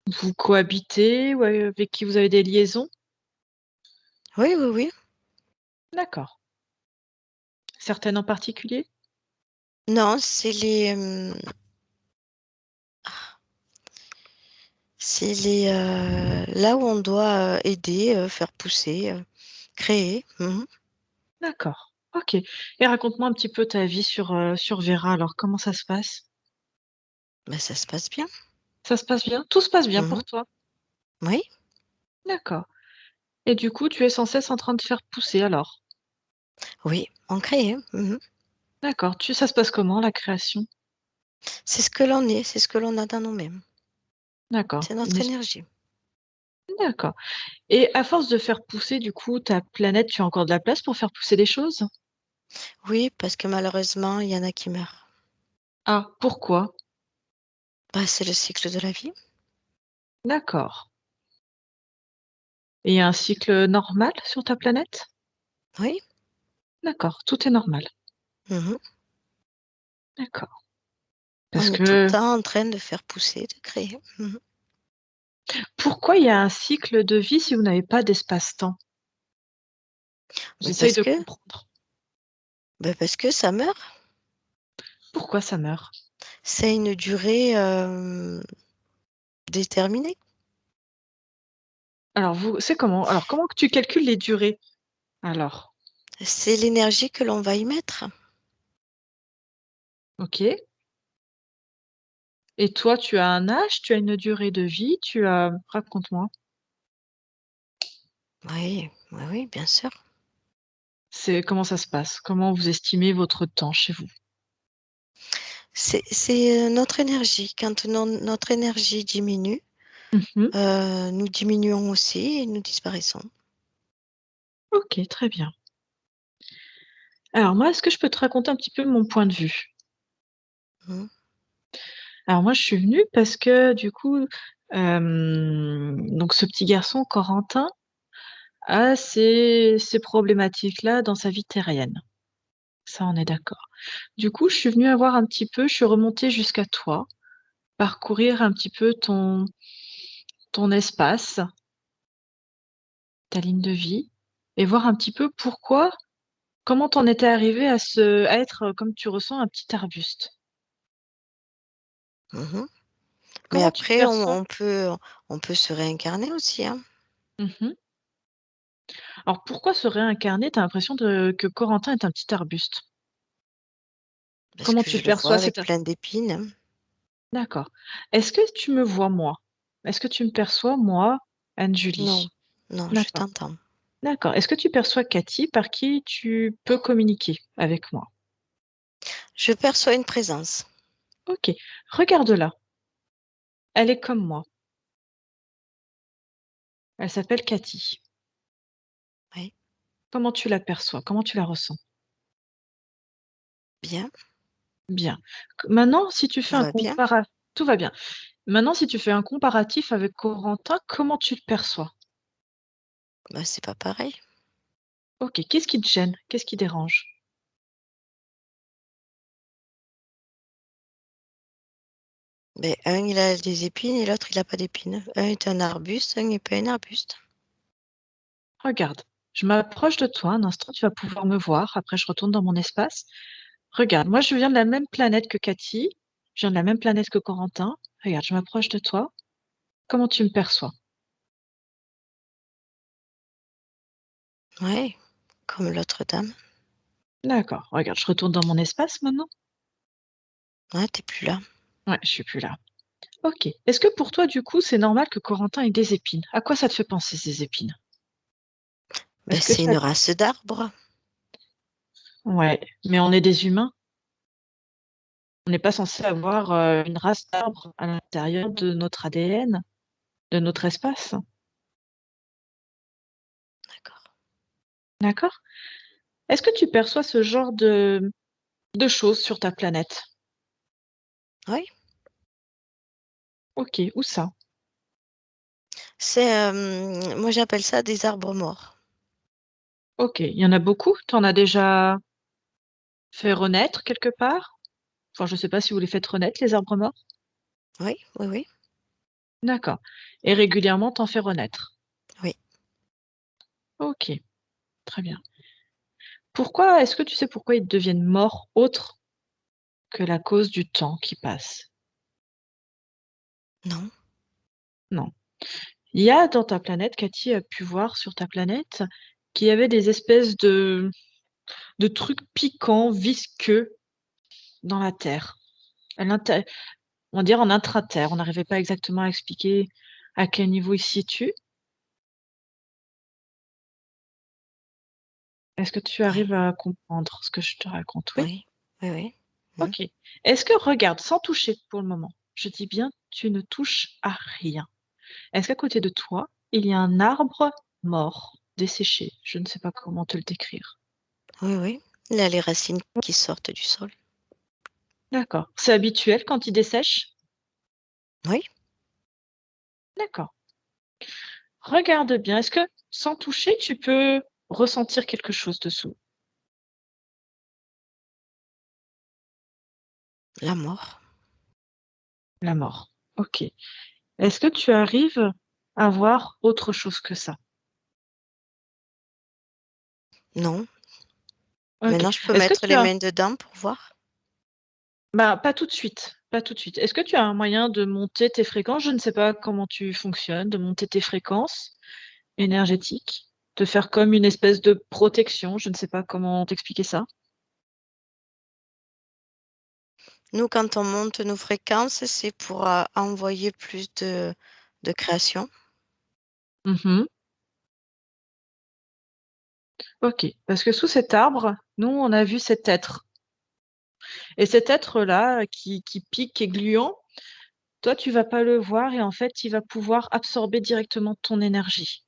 vous cohabitez ou avec qui vous avez des liaisons? Oui, oui, oui. D'accord. Certaines en particulier? Non, c'est là où on doit aider, faire pousser, créer. Mhm. D'accord. Ok. Et raconte-moi un petit peu ta vie sur Vera. Alors, comment ça se passe? Ben, ça se passe bien. Ça se passe bien? Tout se passe bien Mhm. pour toi? Oui, D'accord. Et du coup, tu es sans cesse en train de faire pousser alors? oui, on crée. Hein. Mhm. D'accord. Ça se passe comment, la création? C'est ce que l'on est, c'est ce que l'on a dans nous-mêmes. D'accord. C'est notre énergie. D'accord. Et à force de faire pousser, du coup, ta planète, tu as encore de la place pour faire pousser des choses? Oui, parce que malheureusement, il y en a qui meurent. Ah, pourquoi? Bah, c'est le cycle de la vie. D'accord. Et il y a un cycle normal sur ta planète? Oui. D'accord, tout est normal. Mhm. D'accord. Parce On est tout le que temps en train de faire pousser, de créer. Mhm. pourquoi il y a un cycle de vie si vous n'avez pas d'espace-temps? Mais J'essaye parce de que, comprendre. parce que ça meurt. Pourquoi ça meurt? C'est une durée déterminée. Alors c'est comment? Alors comment que tu calcules les durées? Alors, C'est l'énergie que l'on va y mettre. OK. Et toi, tu as un âge, tu as une durée de vie, raconte-moi. Oui, oui, oui, bien sûr. Comment ça se passe? Comment vous estimez votre temps chez vous? C'est notre énergie. Quand notre énergie diminue, Mmh. nous diminuons aussi et nous disparaissons. OK, très bien. Alors moi, est-ce que je peux te raconter un petit peu mon point de vue? Mhm. Alors moi, je suis venue parce que du coup, donc ce petit garçon Corentin a ces problématiques-là dans sa vie terrienne. Ça, on est d'accord. Du coup, je suis remontée jusqu'à toi, parcourir un petit peu ton espace, ta ligne de vie et voir un petit peu comment tu en étais arrivé à être, comme tu ressens, un petit arbuste. Mhm. Mais Comment tu te après, perçois? on peut se réincarner aussi, hein, Mmh. Alors pourquoi se réincarner? Tu as l'impression que Corentin est un petit arbuste? parce Comment que tu je le le vois perçois? avec plein d'épines. Hein. D'accord. Est-ce que tu me vois moi? Est-ce que tu me perçois moi, Non, Anne-Julie? non, je D'accord, t'entends. d'accord. Est-ce que tu perçois Cathy par qui tu peux communiquer avec moi? Je perçois une présence. OK. Regarde-la. Elle est comme moi. Elle s'appelle Cathy. Oui, Comment tu la perçois? Comment tu la ressens? bien, Bien. Maintenant, si tu tout fais un va bien. compara tout va bien. Maintenant, si tu fais un comparatif avec Corentin, comment tu le perçois? Bah, c'est pas pareil. OK. Qu'est-ce qui te gêne? Qu'est-ce qui dérange? Mais un, il a des épines et l'autre, il a pas d'épines. Un est un arbuste, un n'est pas un arbuste. Regarde, je m'approche de toi un instant, tu vas pouvoir me voir, après je retourne dans mon espace. Regarde, moi je viens de la même planète que Cathy, je viens de la même planète que Corentin. Regarde, je m'approche de toi. Comment tu me perçois? Ouais, comme l'autre dame. D'accord, regarde, je retourne dans mon espace maintenant. Ouais, t'es plus là. Ouais, je suis plus là. OK. Est-ce que pour toi, du coup, c'est normal que Corentin ait des épines? À quoi ça te fait penser ces épines? Ben, Est-ce que c'est tu une as race d'arbres. Ouais, mais on est des humains. On n'est pas censé avoir, une race d'arbres à l'intérieur de notre ADN, de notre espace. D'accord. D'accord? Est-ce que tu perçois ce genre de de choses sur ta planète. Oui. OK, où ça? C'est, moi j'appelle ça des arbres morts. OK, il y en a beaucoup? Tu en as déjà fait renaître quelque part? Enfin, je sais pas si vous les faites renaître, les arbres morts? Oui, oui, oui, D'accord, et régulièrement, tu en fais renaître? oui. OK, très bien. Pourquoi est-ce que tu sais pourquoi ils deviennent morts autre que la cause du temps qui passe? Non, Non. Il y a dans ta planète, Cathy a pu voir sur ta planète qu'il y avait des espèces de trucs piquants, visqueux dans la Terre. À l'inté On va dire en intraterre, on n'arrivait pas exactement à expliquer à quel niveau il se situe. Est-ce que tu oui, arrives à comprendre ce que je te raconte? Oui? oui, oui, oui. Mmh. OK. Est-ce que regarde, sans toucher pour le moment, je dis bien, tu ne touches à rien. Est-ce qu'à côté de toi, il y a un arbre mort, desséché? Je ne sais pas comment te le décrire. Oui, oui. Il a les racines qui sortent du sol. D'accord. C'est habituel quand il dessèche? Oui, D'accord. Regarde bien, est-ce que sans toucher, tu peux ressentir quelque chose dessous? la mort. La mort. OK. Est-ce que tu arrives à voir autre chose que ça? Non. OK. Maintenant je peux Est-ce que mettre tu les as mains dedans pour voir? Bah, pas tout de suite, pas tout de suite. Est-ce que tu as un moyen de monter tes fréquences? Je ne sais pas comment tu fonctionnes, de monter tes fréquences énergétiques, de faire comme une espèce de protection, je ne sais pas comment t'expliquer ça? Nous, quand on monte nos fréquences, c'est pour, envoyer plus de création. Mmh. OK, parce que sous cet arbre, nous, on a vu cet être et cet être-là qui pique, qui est gluant, toi, tu vas pas le voir et en fait, il va pouvoir absorber directement ton énergie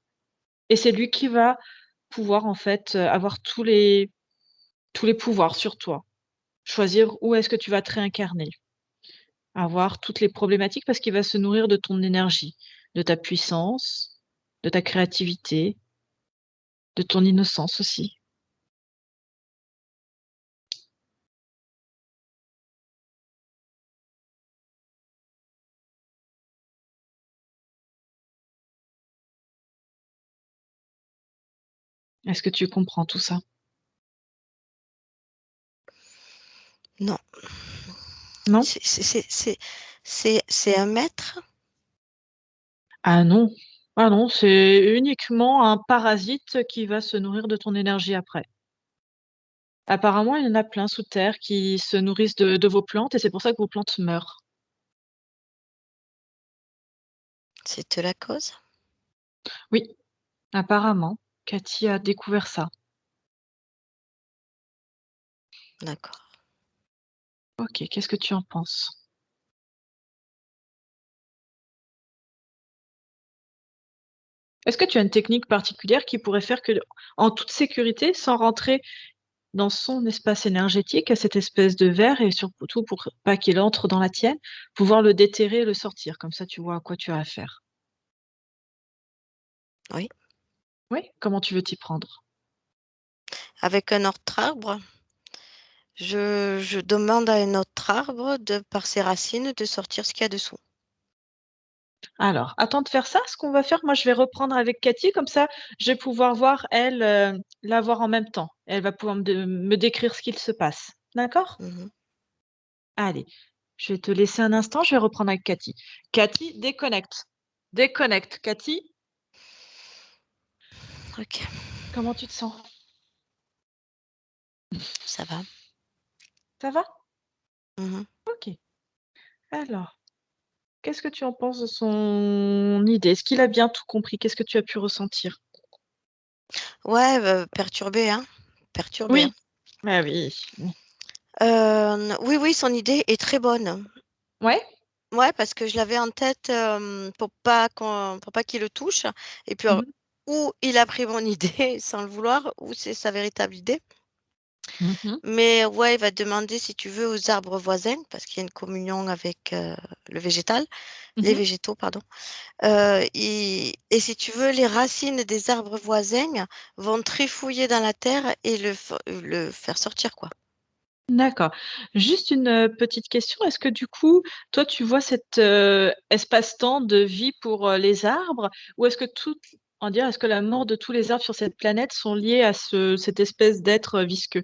et c'est lui qui va pouvoir, en fait, avoir tous les pouvoirs sur toi. Choisir où est-ce que tu vas te réincarner, avoir toutes les problématiques parce qu'il va se nourrir de ton énergie, de ta puissance, de ta créativité, de ton innocence aussi. Est-ce que tu comprends tout ça? Non, Non? c'est un maître? Ah non, ah non, c'est uniquement un parasite qui va se nourrir de ton énergie après. Apparemment, il y en a plein sous terre qui se nourrissent de vos plantes et c'est pour ça que vos plantes meurent. C'est la cause? Oui, apparemment, Cathy a découvert ça. D'accord. OK, qu'est-ce que tu en penses? Est-ce que tu as une technique particulière qui pourrait faire que, en toute sécurité, sans rentrer dans son espace énergétique, à cette espèce de verre et surtout pour pas qu'il entre dans la tienne, pouvoir le déterrer et le sortir, comme ça tu vois à quoi tu as affaire. Oui. Oui? Comment tu veux t'y prendre? Avec un autre arbre, je demande à un autre arbre de par ses racines, de sortir ce qu'il y a dessous. Alors, attends de faire ça, ce qu'on va faire, moi je vais reprendre avec Cathy, comme ça je vais pouvoir voir elle, la voir en même temps. Elle va pouvoir me décrire ce qu'il se passe. D'accord? Mmh. Allez, je vais te laisser un instant, je vais reprendre avec Cathy. Cathy, déconnecte. Déconnecte. Cathy, OK, comment tu te sens? ça va. Ça va? Mmh. OK. Alors, qu'est-ce que tu en penses de son idée? Est-ce qu'il a bien tout compris? Qu'est-ce que tu as pu ressentir? Ouais, perturbé, hein, perturbé, hein. Oui. Ah oui. Mmh. Oui, oui, son idée est très bonne. Ouais? Ouais, parce que je l'avais en tête, pour pas qu'il le touche et puis, Mmh. ou il a pris mon idée sans le vouloir ou c'est sa véritable idée. Mhm, Mais ouais, il va demander si tu veux aux arbres voisins, parce qu'il y a une communion avec le végétal, les mhm. végétaux, pardon. Et si tu veux, les racines des arbres voisins vont trifouiller dans la terre et le faire sortir, quoi. D'accord. Juste une petite question. Est-ce que du coup, toi, tu vois cet espace-temps de vie pour les arbres, ou est-ce que est-ce que la mort de tous les arbres sur cette planète sont liés à cette espèce d'être visqueux?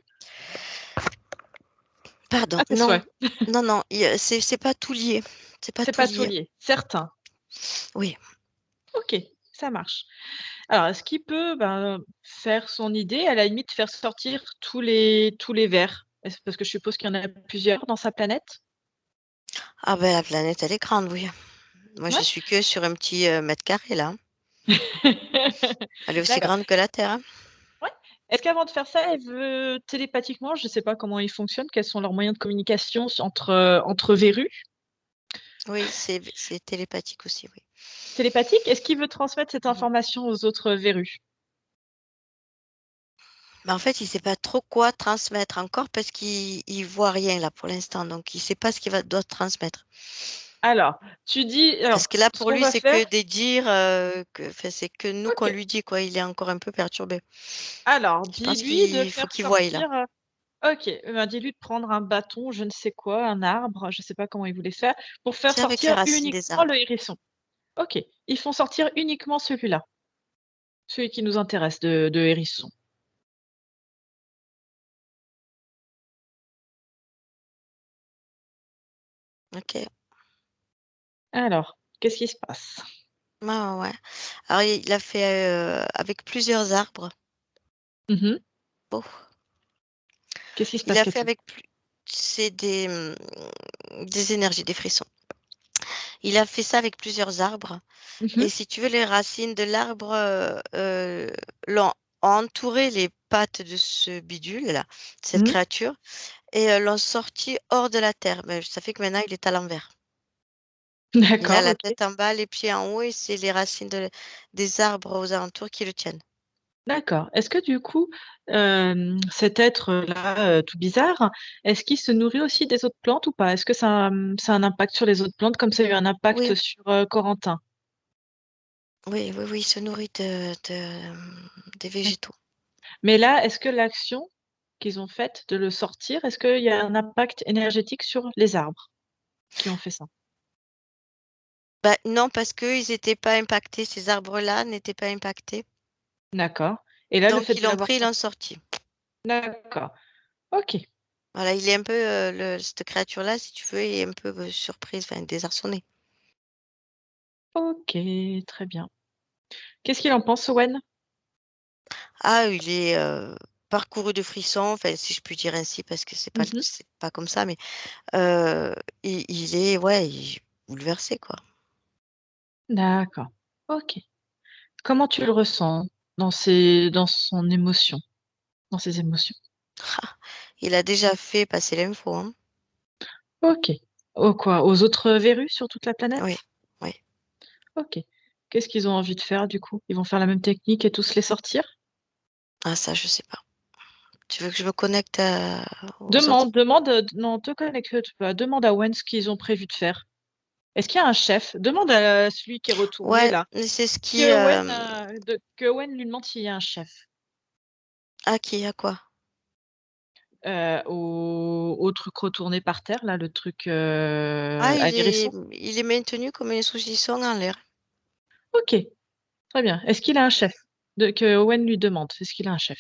Pardon, À tes non, souhaits. non, non, c'est pas tout lié. C'est pas C'est tout pas tout lié. lié. Certains. Oui. Ok, ça marche. Alors, est-ce qu'il peut faire son idée, à la limite, faire sortir tous les vers? Parce que je suppose qu'il y en a plusieurs dans sa planète. Ah ben la planète, elle est grande, oui. Moi, je Ouais. suis que sur un petit mètre carré, là, hein. Elle est aussi D'accord. grande que la Terre, hein. Ouais. Est-ce qu'avant de faire ça, elle veut télépathiquement, je ne sais pas comment ils fonctionnent, quels sont leurs moyens de communication entre verrues? Oui, c'est télépathique aussi, oui. Télépathique? Est-ce qu'il veut transmettre cette Mhm. information aux autres verrues? Mais en fait, il sait pas trop quoi transmettre encore parce qu'il voit rien là pour l'instant, donc il sait pas ce doit transmettre. Alors, tu dis, Parce alors, que là, ce pour qu'on lui, va c'est faire, que des dires, enfin, c'est que nous qu'on ok. lui dit, quoi. Il est encore un peu perturbé. Alors, Je pense dis-lui de qu'il faut faire qu'il voie là. sortir, ok, dis-lui de prendre un bâton, je ne sais quoi, un arbre, je ne sais pas comment il voulait faire, pour faire C'est avec les sortir racines des uniquement le arbres. hérisson. Ok, ils font sortir uniquement celui-là, celui qui nous intéresse de hérisson. Ok. Alors, qu'est-ce qui se passe? Ouais, ouais, ouais. Alors, il a fait avec plusieurs arbres. Mhm. Oh. Qu'est-ce qui se Il passe, a fait Cathy? avec c'est des énergies, des frissons. Il a fait ça avec plusieurs arbres. Mhm. Et si tu veux, les racines de l'arbre l'ont entouré les pattes de ce bidule-là, cette Mhm. créature, et l'ont sorti hors de la terre. Mais ça fait que maintenant, il est à l'envers. Il a D'accord, la OK. tête en bas, les pieds en haut, et c'est les racines des arbres aux alentours qui le tiennent. D'accord. Est-ce que du coup, cet être-là, tout bizarre, est-ce qu'il se nourrit aussi des autres plantes ou pas? Est-ce que ça a un impact sur les autres plantes comme ça a eu un impact Oui, sur, Corentin? oui, oui, oui, il se nourrit des D'acc végétaux. Mais là, est-ce que l'action qu'ils ont faite de le sortir, est-ce qu'il y a un impact énergétique sur les arbres qui ont fait ça? Bah, non, parce qu'ils n'étaient pas impactés, ces arbres-là n'étaient pas impactés. D'accord. Et là, le Donc, fait ils de l'ont l'avoir pris, ils l'ont sorti, sorti. d'accord. OK. Voilà, il est un peu, cette créature-là, si tu veux, est un peu surprise, enfin, désarçonnée. OK, très bien. Qu'est-ce qu'il en pense, Owen? Ah, il est parcouru de frissons, enfin, si je puis dire ainsi, parce que Mmh. c'est pas comme ça, mais euh, il est, ouais, bouleversé, quoi. D'accord. OK. Comment tu le ressens dans son émotion, dans ses émotions? Il a déjà fait passer l'info, hein. OK. Aux autres verrues sur toute la Oui, planète? oui. OK. Qu'est-ce qu'ils ont envie de faire du coup? Ils vont faire la même technique et tous les sortir? Ah, ça, je sais pas. Tu veux que je me connecte aux autres? Demande, non, te connecte pas, demande à Owen ce qu'ils ont prévu de faire. Est-ce qu'il y a un chef? Demande à celui qui est retourné Ouais, là, mais c'est ce qui, que Owen, que Owen lui demande s'il y a un chef. ah, qui a quoi? Au truc retourné par terre là, le truc, Ah, à l'hérisson? il est maintenu comme un saucisson en l'air. OK, très bien. Est-ce qu'il a un chef? Que Owen lui demande, est-ce qu'il a un chef?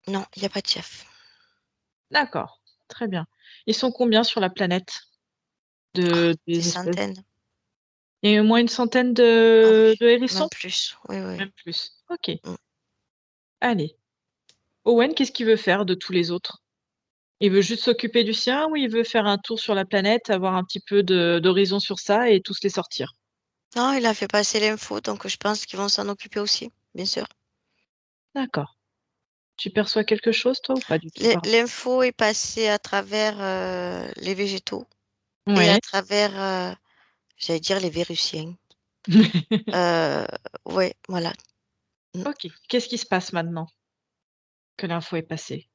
Non, il y a pas de chef. D'accord, très bien. Ils sont combien sur la planète Des des espèces? centaines. Il y a au moins une centaine Ah oui, de même hérissons? plus. Oui, oui. Même plus. OK, Mm. allez. Owen, qu'est-ce qu'il veut faire de tous les autres? Il veut juste s'occuper du sien ou il veut faire un tour sur la planète, avoir un petit peu d'horizon sur ça et tous les sortir? Non, il a fait passer l'info, donc je pense qu'ils vont s'en occuper aussi, bien sûr. D'accord. Tu perçois quelque chose toi ou pas du tout par L'info est passée à travers les végétaux et à ouais. travers, j'allais dire les Vérusiens. Euh, ouais, voilà. Mm. OK. Qu'est-ce qui se passe maintenant? que l'info est passée?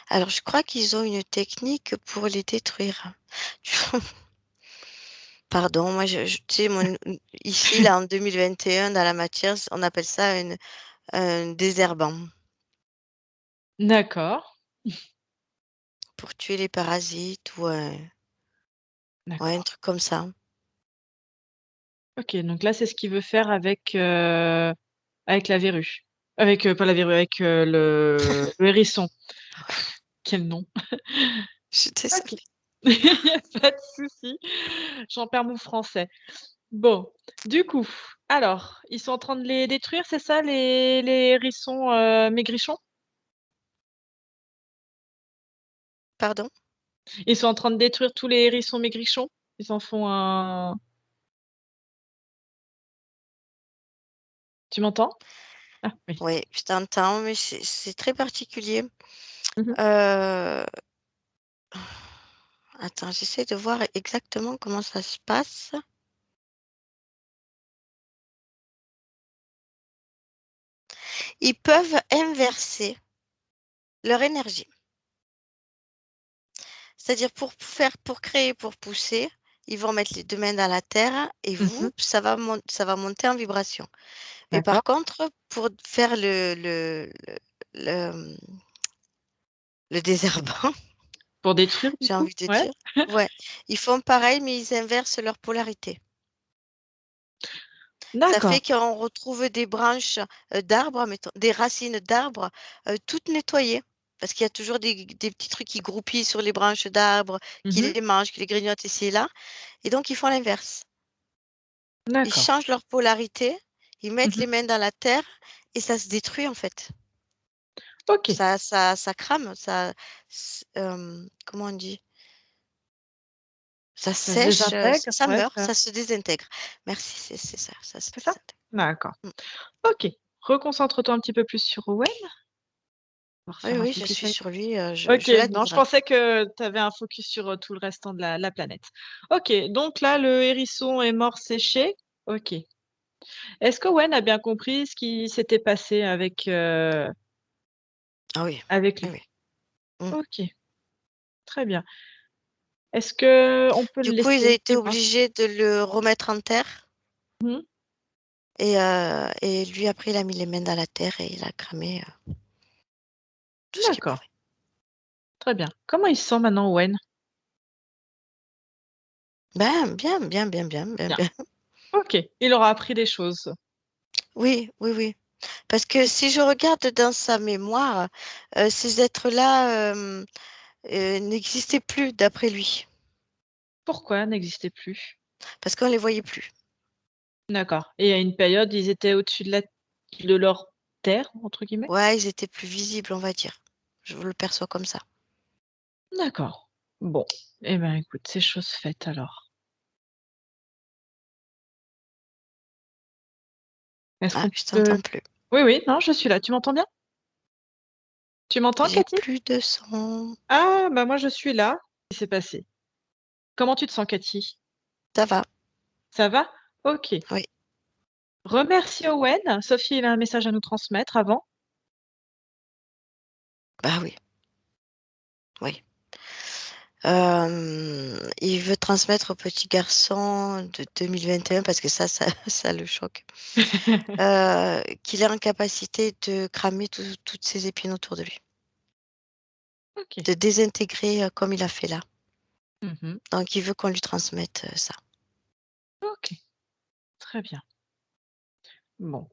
Alors, je crois qu'ils ont une technique pour les détruire. Pardon, moi, tu sais, ici, là, en 2021, dans la matière, on appelle ça un désherbant D'accord, pour tuer les parasites ou ouais, un d'accord. truc comme ça. OK, donc là, c'est ce qu'il veut faire avec la verrue. Avec, pas la verrue, avec, le hérisson. Quel nom? Je suis OK. désolée. Il y a pas de souci, j'en perds mon français. Bon, du coup, alors, ils sont en train de les détruire, c'est ça, les hérissons, maigrichons? Pardon? Ils sont en train de détruire tous les hérissons maigrichons? Ils en font un tu m'entends? Ah oui. Oui, je t'entends, mais c'est très particulier. Mmh mh. Euh, Attends, j'essaie de voir exactement comment ça se passe. Ils peuvent inverser leur énergie. C'est-à-dire pour créer, pour pousser, ils vont mettre les 2 mains dans la terre et Mmh. ça va monter en vibration. Mais D'accord. par contre, pour faire le, mmh, le désherbant, Pour détruire, du j'ai coup? envie de Ouais? dire, ouais, ils font pareil, mais ils inversent leur polarité. Ça D'accord. fait qu'on retrouve des branches, d'arbres, mettons des racines d'arbres, toutes nettoyées. Parce qu'il y a toujours des petits trucs qui groupillent sur les branches d'arbres, qui Mmh. les mangent, qui les grignotent ici et là, et donc ils font l'inverse. Ils D'accord. changent leur polarité, ils mettent Mmh. les mains dans la terre et ça se détruit en fait. OK. Ça crame, comment on dit? Ça Ça se sèche, désintègre, ça ouais, meurt, ça ça se désintègre. Merci, c'est ça, ça se c'est ça? désintègre. D'accord. Mmh. OK. Reconcentre-toi un petit peu plus sur Owen. On va Oui, refaire un oui, je focus suis avec sur lui, OK, je non, je l'adore. pensais que tu avais un focus sur, tout le restant de la planète. OK, donc là, le hérisson est mort séché. OK. Est-ce qu'Owen a bien compris ce qui s'était passé Ah oui, avec oui, lui? oui. Mmh. OK, très bien. Est-ce qu'on peut le Du coup, ils ont laisser été libre? obligés de le remettre en terre Mmh. et lui après il a mis les mains dans la terre et il a cramé, tout ce qu'il D'accord, pouvait. très bien. Comment il se sent maintenant, Owen? Ben, bien, bien, bien, bien, bien, Bien. bien. OK, il aura appris des choses. Oui, oui, oui. Parce que si je regarde dans sa mémoire, ces êtres-là, n'existaient plus d'après lui, Pourquoi n'existait plus? parce qu'on les voyait plus. D'accord, et à une période, ils étaient au-dessus de leur «terre» entre guillemets? Ouais, ils étaient plus visibles, on va dire. Je le perçois comme ça. D'accord. Bon, eh ben, écoute, c'est chose faite alors. Est-ce Ah, qu'on je peut t'entends plus. oui, oui, non, je suis là. Tu m'entends bien? Tu m'entends, J'ai Cathy? plus de son. Ah, bah, moi, je suis là. Qu'est-ce qui s'est passé? Comment tu te sens, Cathy? Ça va, Ça va? OK. oui. Remercie Owen. Sophie, il a un message à nous transmettre avant. Bah oui, oui. Il veut transmettre au petit garçon de 2021 parce que ça le choque, qu'il est en capacité de cramer toutes ses épines autour de lui, OK. de désintégrer, comme il a fait là. Mmh. Donc il veut qu'on lui transmette, ça. OK, très bien. Bon.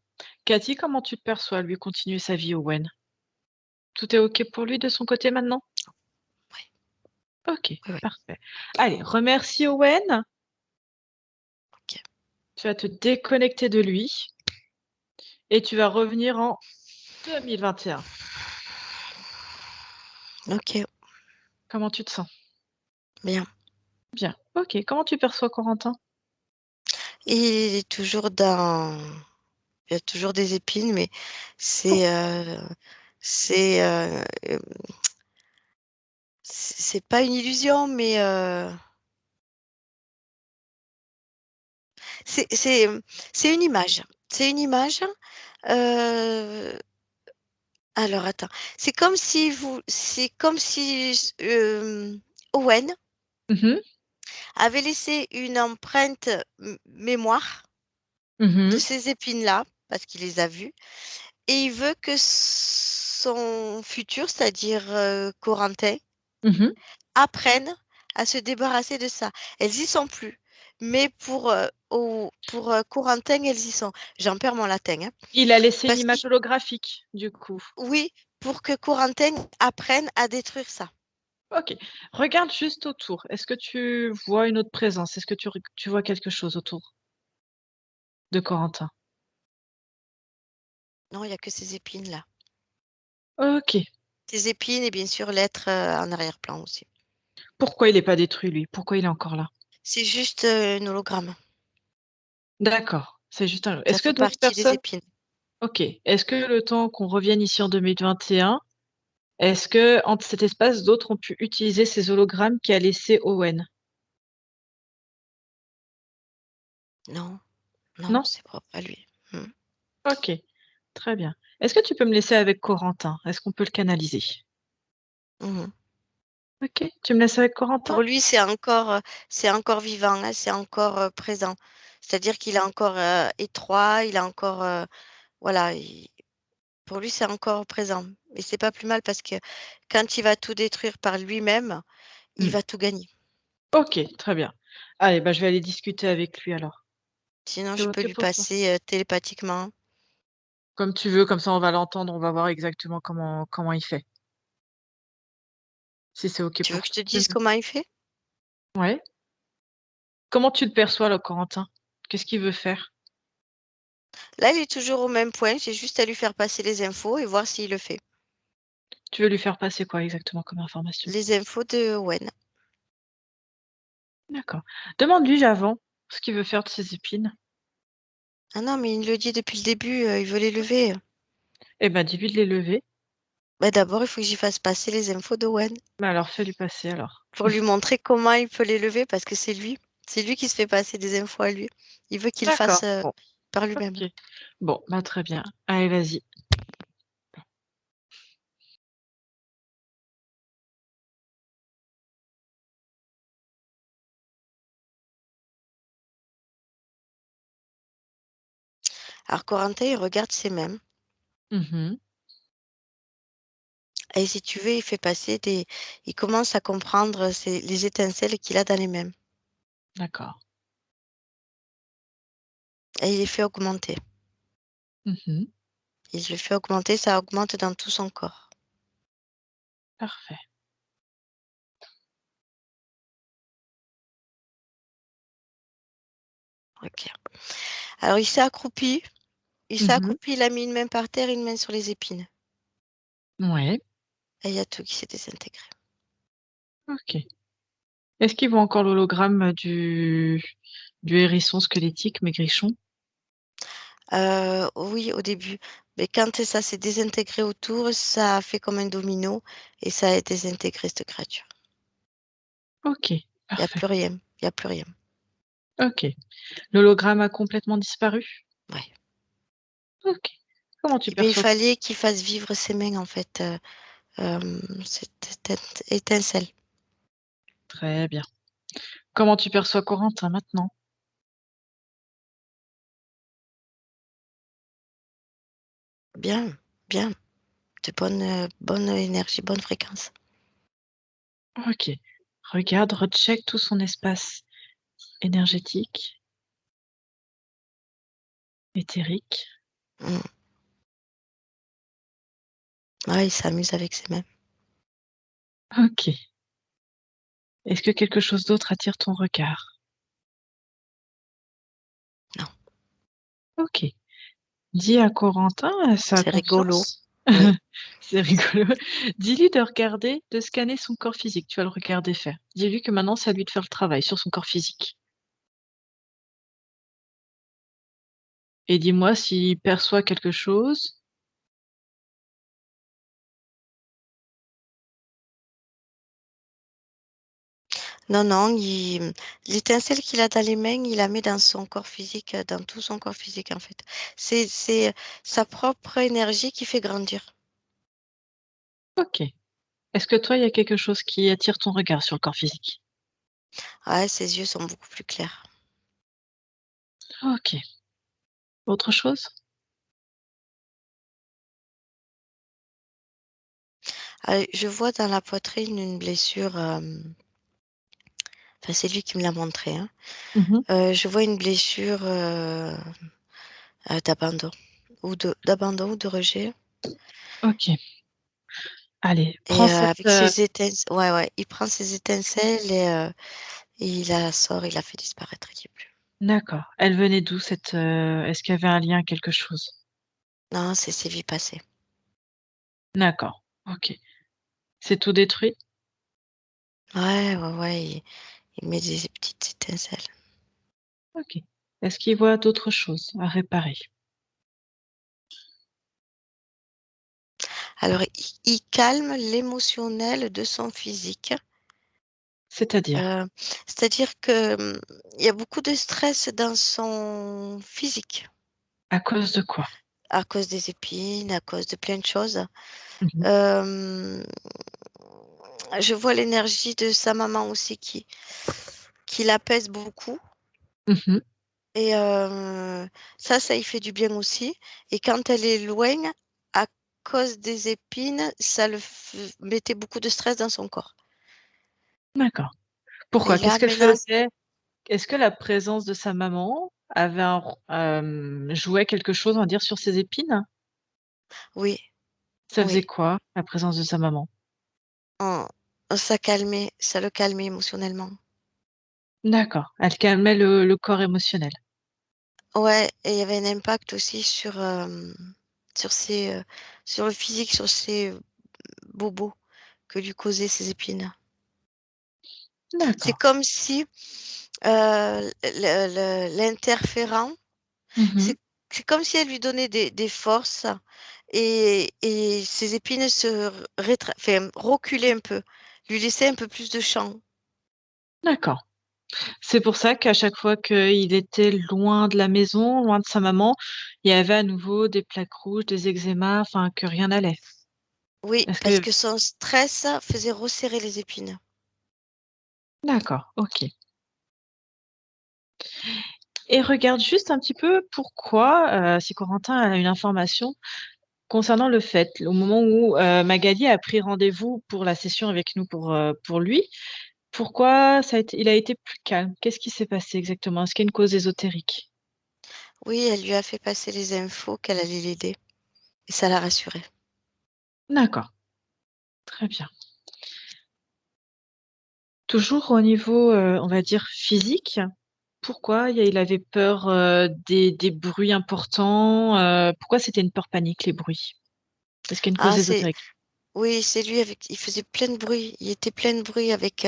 Cathy, comment tu te perçois, lui, continuer sa vie, Owen? Tout est OK pour lui de son côté maintenant? Oui, OK, oui, oui, parfait. Allez, remercie Owen. OK. Tu vas te déconnecter de lui et tu vas revenir en 2021. OK, Comment tu te sens? bien. Bien. OK. Comment tu perçois Corentin? Il est toujours dans il y a toujours des épines, mais Oh. c'est, c'est, c'est pas une illusion, mais, c'est c'est, c'est une image. C'est une image, heu, Alors, attends. C'est comme si Owen Mhm, avait laissé une empreinte mémoire de mhm, ces épines-là, parce qu'il les a vues, et il veut que son futur, c'est-à-dire Corentin, mhm. apprenne à se débarrasser de ça. Elles y sont plus. Mais pour Corentin, elles y sont. J'en perds mon latin, hein. Il a laissé une Parce que, image holographique, du coup. oui, pour que Corentin apprenne à détruire ça. Ok. Regarde juste autour. Est-ce que tu vois une autre présence? Est-ce que tu vois quelque chose autour de Corentin? Non, il n'y a que ces épines-là. Ok. Ces épines et bien sûr l'être en arrière-plan aussi. Pourquoi il n'est pas détruit, lui? Pourquoi il est encore là? C'est juste un hologramme. D'accord. C'est juste un. Ça Est-ce que fait d'autres partie des personnes. épines. Ok. Est-ce que le temps qu'on revienne ici en 2021, est-ce que entre cet espace, d'autres ont pu utiliser ces hologrammes qu'a laissé Owen? Non, non, Non? c'est propre à lui. Mm. Ok. Très bien. Est-ce que tu peux me laisser avec Corentin? Est-ce qu'on peut le canaliser? Mhm. Ok. Tu me laisses avec Corentin? Pour lui, c'est encore vivant, hein, c'est encore présent. C'est-à-dire qu'il est encore étroit, il a encore, voilà, pour lui, c'est encore présent. Et c'est pas plus mal parce que quand il va tout détruire par lui-même, il Hmm. va tout gagner. Ok, très bien. Allez, bah, je vais aller discuter avec lui alors. Sinon, C'est je peux ok lui pour toi? passer télépathiquement. Comme tu veux, comme ça on va l'entendre, on va voir exactement comment il fait. Si c'est ok Tu veux pour que je toi. te dise comment il fait? Ouais. Comment tu le perçois, là, Corentin? Qu'est-ce qu'il veut faire? Là, il est toujours au même point. J'ai juste à lui faire passer les infos et voir s'il le fait. Tu veux lui faire passer quoi exactement comme information? Les infos de Owen. D'accord. Demande-lui avant ce qu'il veut faire de ses épines. Ah non, mais il le dit depuis le début, il veut les lever. Eh ben, dis-lui de les lever. Bah, d'abord, il faut que j'y fasse passer les infos d'Owen Bah alors, fais-lui passer alors. pour lui montrer comment il peut les lever parce que c'est lui. C'est lui qui se fait passer des infos à lui. Il veut qu'il le fasse D'accord. Bon, par lui-même. ok. Bon, bah très bien. Allez, vas-y. Alors, Corentin, il regarde ses mains. Mhm. Et si tu veux, il commence à comprendre les étincelles qu'il a dans les mains. D'accord. Et il les fait augmenter. Mhm. Il le fait augmenter, ça augmente dans tout son corps. Parfait. Ok. Alors, il s'est accroupi. Il s'est Mhm. accroupi, il a mis une main par terre, une main sur les épines. Ouais. Et il y a tout qui s'est désintégré. Ok. Est-ce qu'il voit encore l'hologramme du hérisson squelettique maigrichon? Oui, au début. Mais quand ça s'est désintégré autour, ça a fait comme un domino et ça a désintégré cette créature. Ok, Il n'y a parfait. plus rien. Il n'y a plus rien. Ok. L'hologramme a complètement disparu? Ouais. Ok. Comment tu Mais il perçois? fallait qu'il fasse vivre ses mains, en fait, cette étincelle. Très bien. Comment tu perçois Corentin maintenant? Bien, bien. De bonne énergie, bonne fréquence. Ok. Regarde, recheck tout son espace énergétique, éthérique. Mm. Ouais, il s'amuse avec ses mains. Ok. Est-ce que quelque chose d'autre attire ton regard? Non, Ok. Dis à Corentin, sa c'est rigolo. confiance. Oui. C'est rigolo. Dis-lui de regarder, de scanner son corps physique. Tu vas le regarder faire. Dis-lui que maintenant, c'est à lui de faire le travail sur son corps physique. Et dis-moi s'il perçoit quelque chose. Non, non, l'étincelle qu'il a dans les mains, il la met dans son corps physique, dans tout son corps physique en fait. C'est sa propre énergie qui fait grandir. OK. Est-ce que toi, il y a quelque chose qui attire ton regard sur le corps physique? Ouais, ses yeux sont beaucoup plus clairs. OK. Autre chose? Je vois dans la poitrine une blessure, enfin, c'est lui qui me l'a montré, hein. Mmh. Je vois une blessure, d'abandon d'abandon ou de rejet OK. Allez, et prends cette, avec ses étincelles. Ouais, ouais, il prend ses étincelles et il la sort, il la fait disparaître, il y est plus. d'accord. Elle venait d'où cette, est-ce qu'il y avait un lien, quelque chose? Non, c'est ses vies passées. D'accord, OK. C'est tout détruit? Ouais, ouais, ouais, il met des petites étincelles. OK. Est-ce qu'il voit d'autres choses à réparer? Alors il calme l'émotionnel de son physique, C'est-à-dire? heu, c'est-à-dire que, il y a beaucoup de stress dans son physique, À cause de quoi? à cause des épines, à cause de plein de choses. Mmh mh. Hem, je vois l'énergie de sa maman aussi qui l'apaise beaucoup Mmh. et ça y fait du bien aussi et quand elle est loin, à cause des épines, ça le f mettait beaucoup de stress dans son corps D'accord. et Pourquoi? Qu'est-ce là qu'elle maintenant faisait? Est-ce que la présence de sa maman avait jouait quelque chose, on va dire, sur ses épines? oui, Ça faisait oui, quoi, la présence de sa maman? en ça le calmait émotionnellement. D'accord, elle calmait le corps émotionnel. Ouais et il y avait un impact aussi sur sur le physique, sur ses bobos que lui causaient ces épines. C'est D'accord. comme si, l'interférent, Mmh mh. c'est c'est comme si elle lui donnait des forces et ses épines se enfin reculaient un peu, lui laissaient un peu plus de champ. D'accord. C'est pour ça qu'à chaque fois qu'il était loin de la maison, loin de sa maman, il y avait à nouveau des plaques rouges, des eczémas, enfin que rien n'allait? Oui, Est-ce parce que que son stress faisait resserrer les épines. d'accord, OK. Et regarde juste un petit peu pourquoi, si Corentin a une information concernant le fait, au moment où, Magali a pris rendez-vous pour la session avec nous pour lui, pourquoi il a été plus calme? Qu'est-ce qui s'est passé exactement? Est-ce qu'il y a une cause ésotérique? Oui, elle lui a fait passer les infos qu'elle allait l'aider et ça l'a rassurée. D'accord, très bien. Toujours au niveau, on va dire physique, pourquoi il avait peur, des bruits importants, pourquoi c'était une peur panique, les bruits? Est-ce qu'il y a une cause Ah c'est ésotérique? oui, c'est lui avec il faisait plein de bruit, il était plein de bruit avec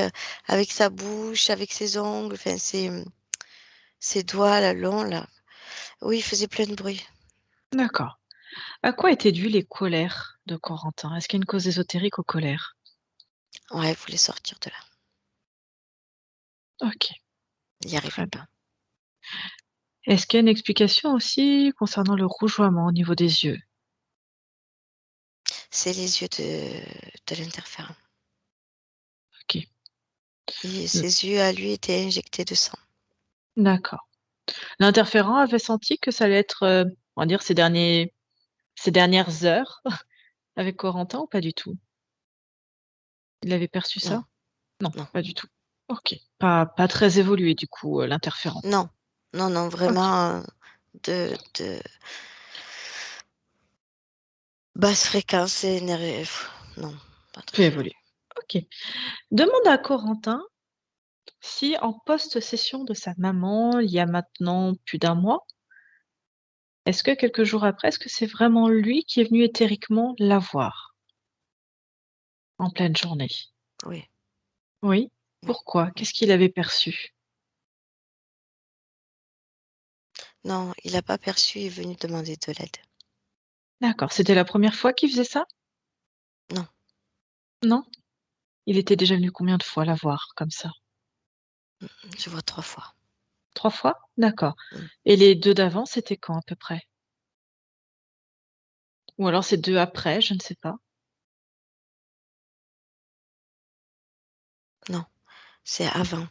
sa bouche, avec ses ongles, enfin ses doigts là, longs là. Oui, il faisait plein de bruit. D'accord. À quoi étaient dues les colères de Corentin? Est-ce qu'il y a une cause ésotérique aux colères? Ouais, il voulait sortir de là. OK, Il n'y arrivait très bien. pas. Est-ce qu'il y a une explication aussi concernant le rougeoiement au niveau des yeux? C'est les yeux de l'interférent. OK, Et mmh, ses yeux à lui étaient injectés de sang. d'accord. L'interférent avait senti que ça allait être, on va dire ces dernières heures avec Corentin ou pas du tout? Il avait perçu Non, ça? Non, non, pas du tout. OK. Pas très évolué du coup, l'interférent. non, non, non, OK, vraiment, de basse fréquence et non, pas peu très évolué. évolué. OK. Demande à Corentin si en post-session de sa maman, il y a maintenant plus d'un mois, est-ce que quelques jours après, est-ce que c'est vraiment lui qui est venu éthériquement la voir en pleine journée? Oui, Oui? oui, Pourquoi? oui. Qu'est-ce qu'il avait perçu? Non, il a pas perçu, il est venu demander de l'aide. D'accord, c'était la première fois qu'il faisait ça? Non, Non? Il était déjà venu combien de fois la voir comme ça? je vois 3 fois. 3 fois? D'accord. Mmh. Et les 2 d'avant, c'était quand à peu près? Ou alors c'est 2 après, je ne sais pas. Non, c'est avant.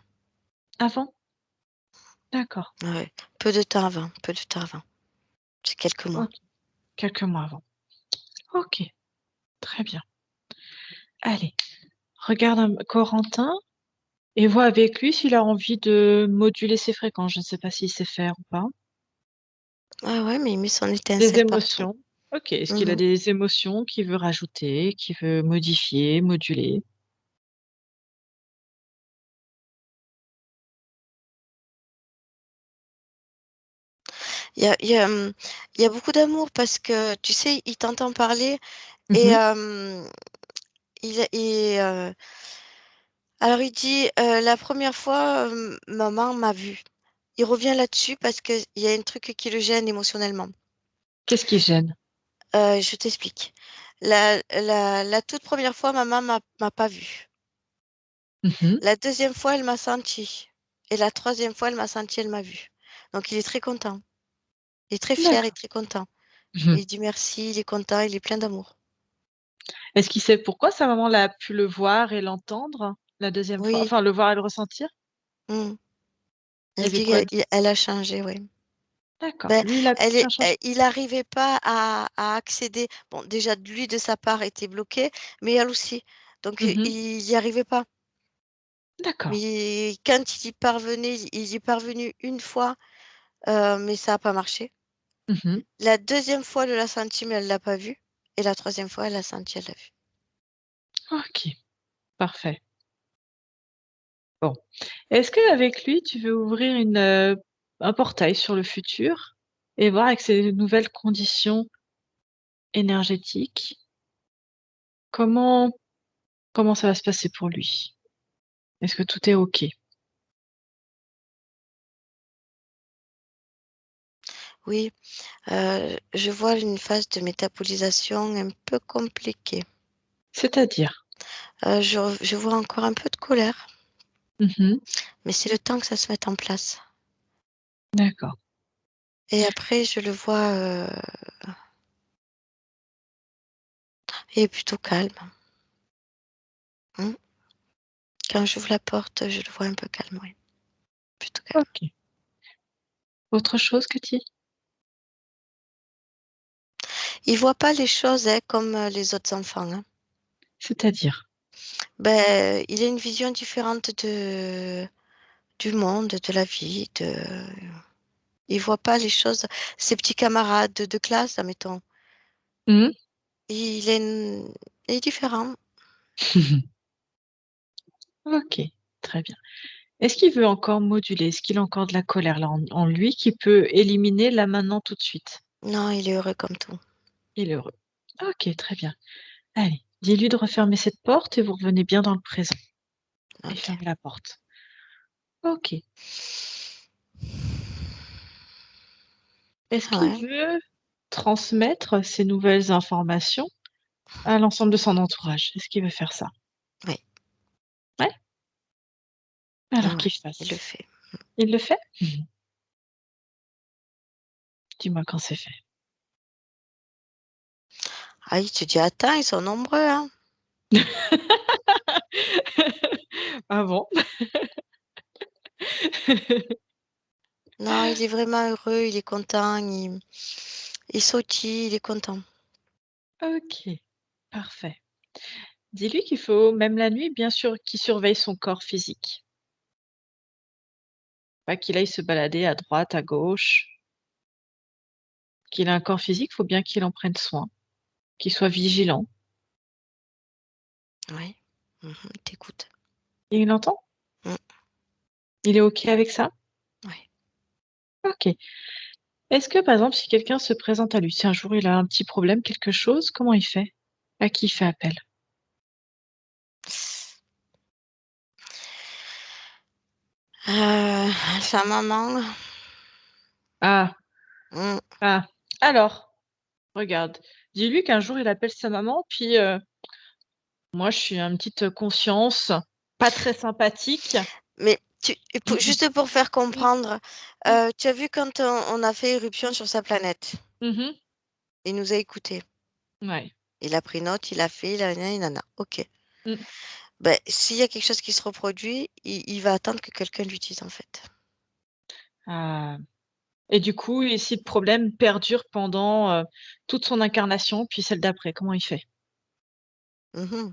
Avant? D'accord. Ouais. Peu de temps avant, peu de temps avant. C'est quelques mois. OK. Quelques mois avant. OK, très bien. Allez, regarde Corentin et vois avec lui s'il a envie de moduler ses fréquences. Je ne sais pas s'il sait faire ou pas. Ah ouais, mais il met son Des étincelle partout. émotions. OK. Est-ce qu'il a Mhm. des émotions qu'il veut rajouter, qu'il veut modifier, moduler? Il y a beaucoup d'amour parce que, tu sais, il t'entend parler et Mmh. alors il dit, la première fois, maman m'a vu. Il revient là-dessus parce qu'il y a un truc qui le gêne émotionnellement. Qu'est-ce qui gêne? Je t'explique. La toute première fois, maman m'a pas vu. Mmh. La deuxième fois, elle m'a senti. Et la troisième fois, elle m'a senti, elle m'a vu. Donc il est très content. Il est très fier et D'accord. très content. Mmh. Il dit merci, il est content, il est plein d'amour. Est-ce qu'il sait pourquoi sa maman l'a pu le voir et l'entendre la deuxième fois? Oui. Enfin, le voir et le ressentir? Mmh. Il y Il avait dit quoi? qu'elle a changé, oui. D'accord. Ben, Lui, il a pu un changement? il n'arrivait pas à accéder. Bon, déjà, lui, de sa part, était bloqué, mais elle aussi. Donc, Mmh. il n'y arrivait pas. D'accord. Mais quand il y parvenait, il y est parvenu une fois, mais ça n'a pas marché. Mmh. La deuxième fois, elle l'a senti, mais elle ne l'a pas vu. Et la troisième fois, elle l'a senti, elle l'a vu. OK, parfait. Bon. Est-ce qu'avec lui, tu veux ouvrir un portail sur le futur et voir avec ces nouvelles conditions énergétiques, comment comment ça va se passer pour lui? Est-ce que tout est OK? Oui, je vois une phase de métabolisation un peu compliquée. C'est-à-dire? Je vois encore un peu de colère, Mmh. mais c'est le temps que ça se mette en place. D'accord. Et après, je le vois, il est plutôt calme. Mmh. Quand j'ouvre la porte, je le vois un peu calme, oui, plutôt calme. OK. Autre chose, Cathy? Il voit pas les choses, hein, comme, les autres enfants, hein. C'est-à-dire? Ben, il a une vision différente du monde, de la vie, il voit pas les choses ses petits camarades de classe, admettons, Mmh. il est n il est différent. OK, très bien. Est-ce qu'il veut encore moduler? Est-ce qu'il a encore de la colère là en lui qu'il peut éliminer là maintenant tout de suite? Non, il est heureux comme tout. Il est heureux. OK, très bien. Allez, dis-lui de refermer cette porte et vous revenez bien dans le présent et OK. fermez la porte. OK. Est-ce qu'il Ouais, veut transmettre ces nouvelles informations à l'ensemble de son entourage? Est-ce qu'il veut faire ça? oui, Ouais? Alors ouais, qu'il il le fasse. fait. Il le fait? Mhm. Dis-moi quand c'est fait. Ah, il te dit: «Attends, ils sont nombreux, hein». Ah bon? Non, il est vraiment heureux, il est content, il sautille, il est content. OK, parfait. Dis-lui qu'il faut, même la nuit, bien sûr, qu'il surveille son corps physique. Pas qu'il aille se balader à droite, à gauche. Qu'il a un corps physique, faut bien qu'il en prenne soin, qu'il soit vigilant. Oui. Mmh. Il t'écoute. Et il entend? Mmh. Il est OK avec ça? Ouais. OK. Est-ce que, par exemple, si quelqu'un se présente à lui, si un jour il a un petit problème, quelque chose, comment il fait? À qui il fait appel? Heu, sa maman, Ah, mmh, ah, alors, regarde, dis-lui qu'un jour il appelle sa maman, puis, moi je suis une petite conscience pas très sympathique. mais et Mmh mh. juste pour faire Mmh, comprendre, mmh. tu as vu quand on a fait éruption sur sa planète? Mmh. Il nous a écoutés. Ouais. Il a pris note, il a fait, il a na OK. Mmh. Ben, s'il y a quelque chose qui se reproduit, il va attendre que quelqu'un lui dise, en fait. Ah. Et du coup, et si le problème perdure pendant, toute son incarnation, puis celle d'après, comment il fait? Mmh.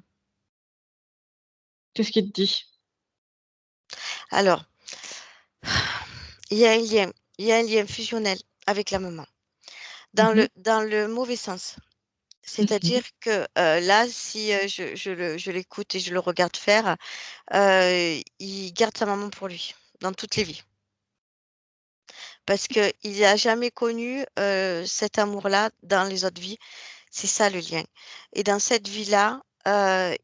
Qu'est-ce qu'il te dit? Alors, il y a un lien, il y a un lien fusionnel avec la maman, Mmh mh. dans le mauvais sens. Mmh. C'est-à-dire que, là, si, je l'écoute et je le regarde faire, il garde sa maman pour lui, dans toutes les vies. Parce qu'il a jamais connu, cet amour-là dans les autres vies. C'est ça le lien. Et dans cette vie-là,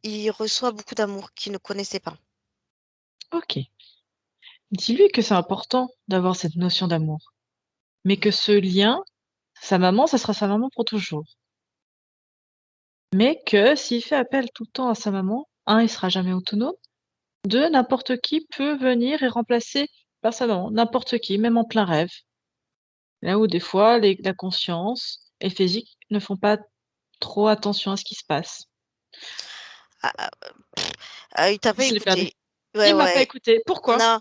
il reçoit beaucoup d'amour qu'il ne connaissait pas. OK. Dis-lui que c'est important d'avoir cette notion d'amour, mais que ce lien, sa maman, ça sera sa maman pour toujours. Mais que s'il fait appel tout le temps à sa maman, un, il sera jamais autonome, 2, n'importe qui peut venir et remplacer par sa maman, n'importe qui, même en plein rêve. Là où des fois la conscience et le physique ne font pas trop attention à ce qui se passe. Ah ah, il t'a pas Je l'ai perdu. écouté. Ouais, Il m'a pas ouais. écouté. Pourquoi? Non,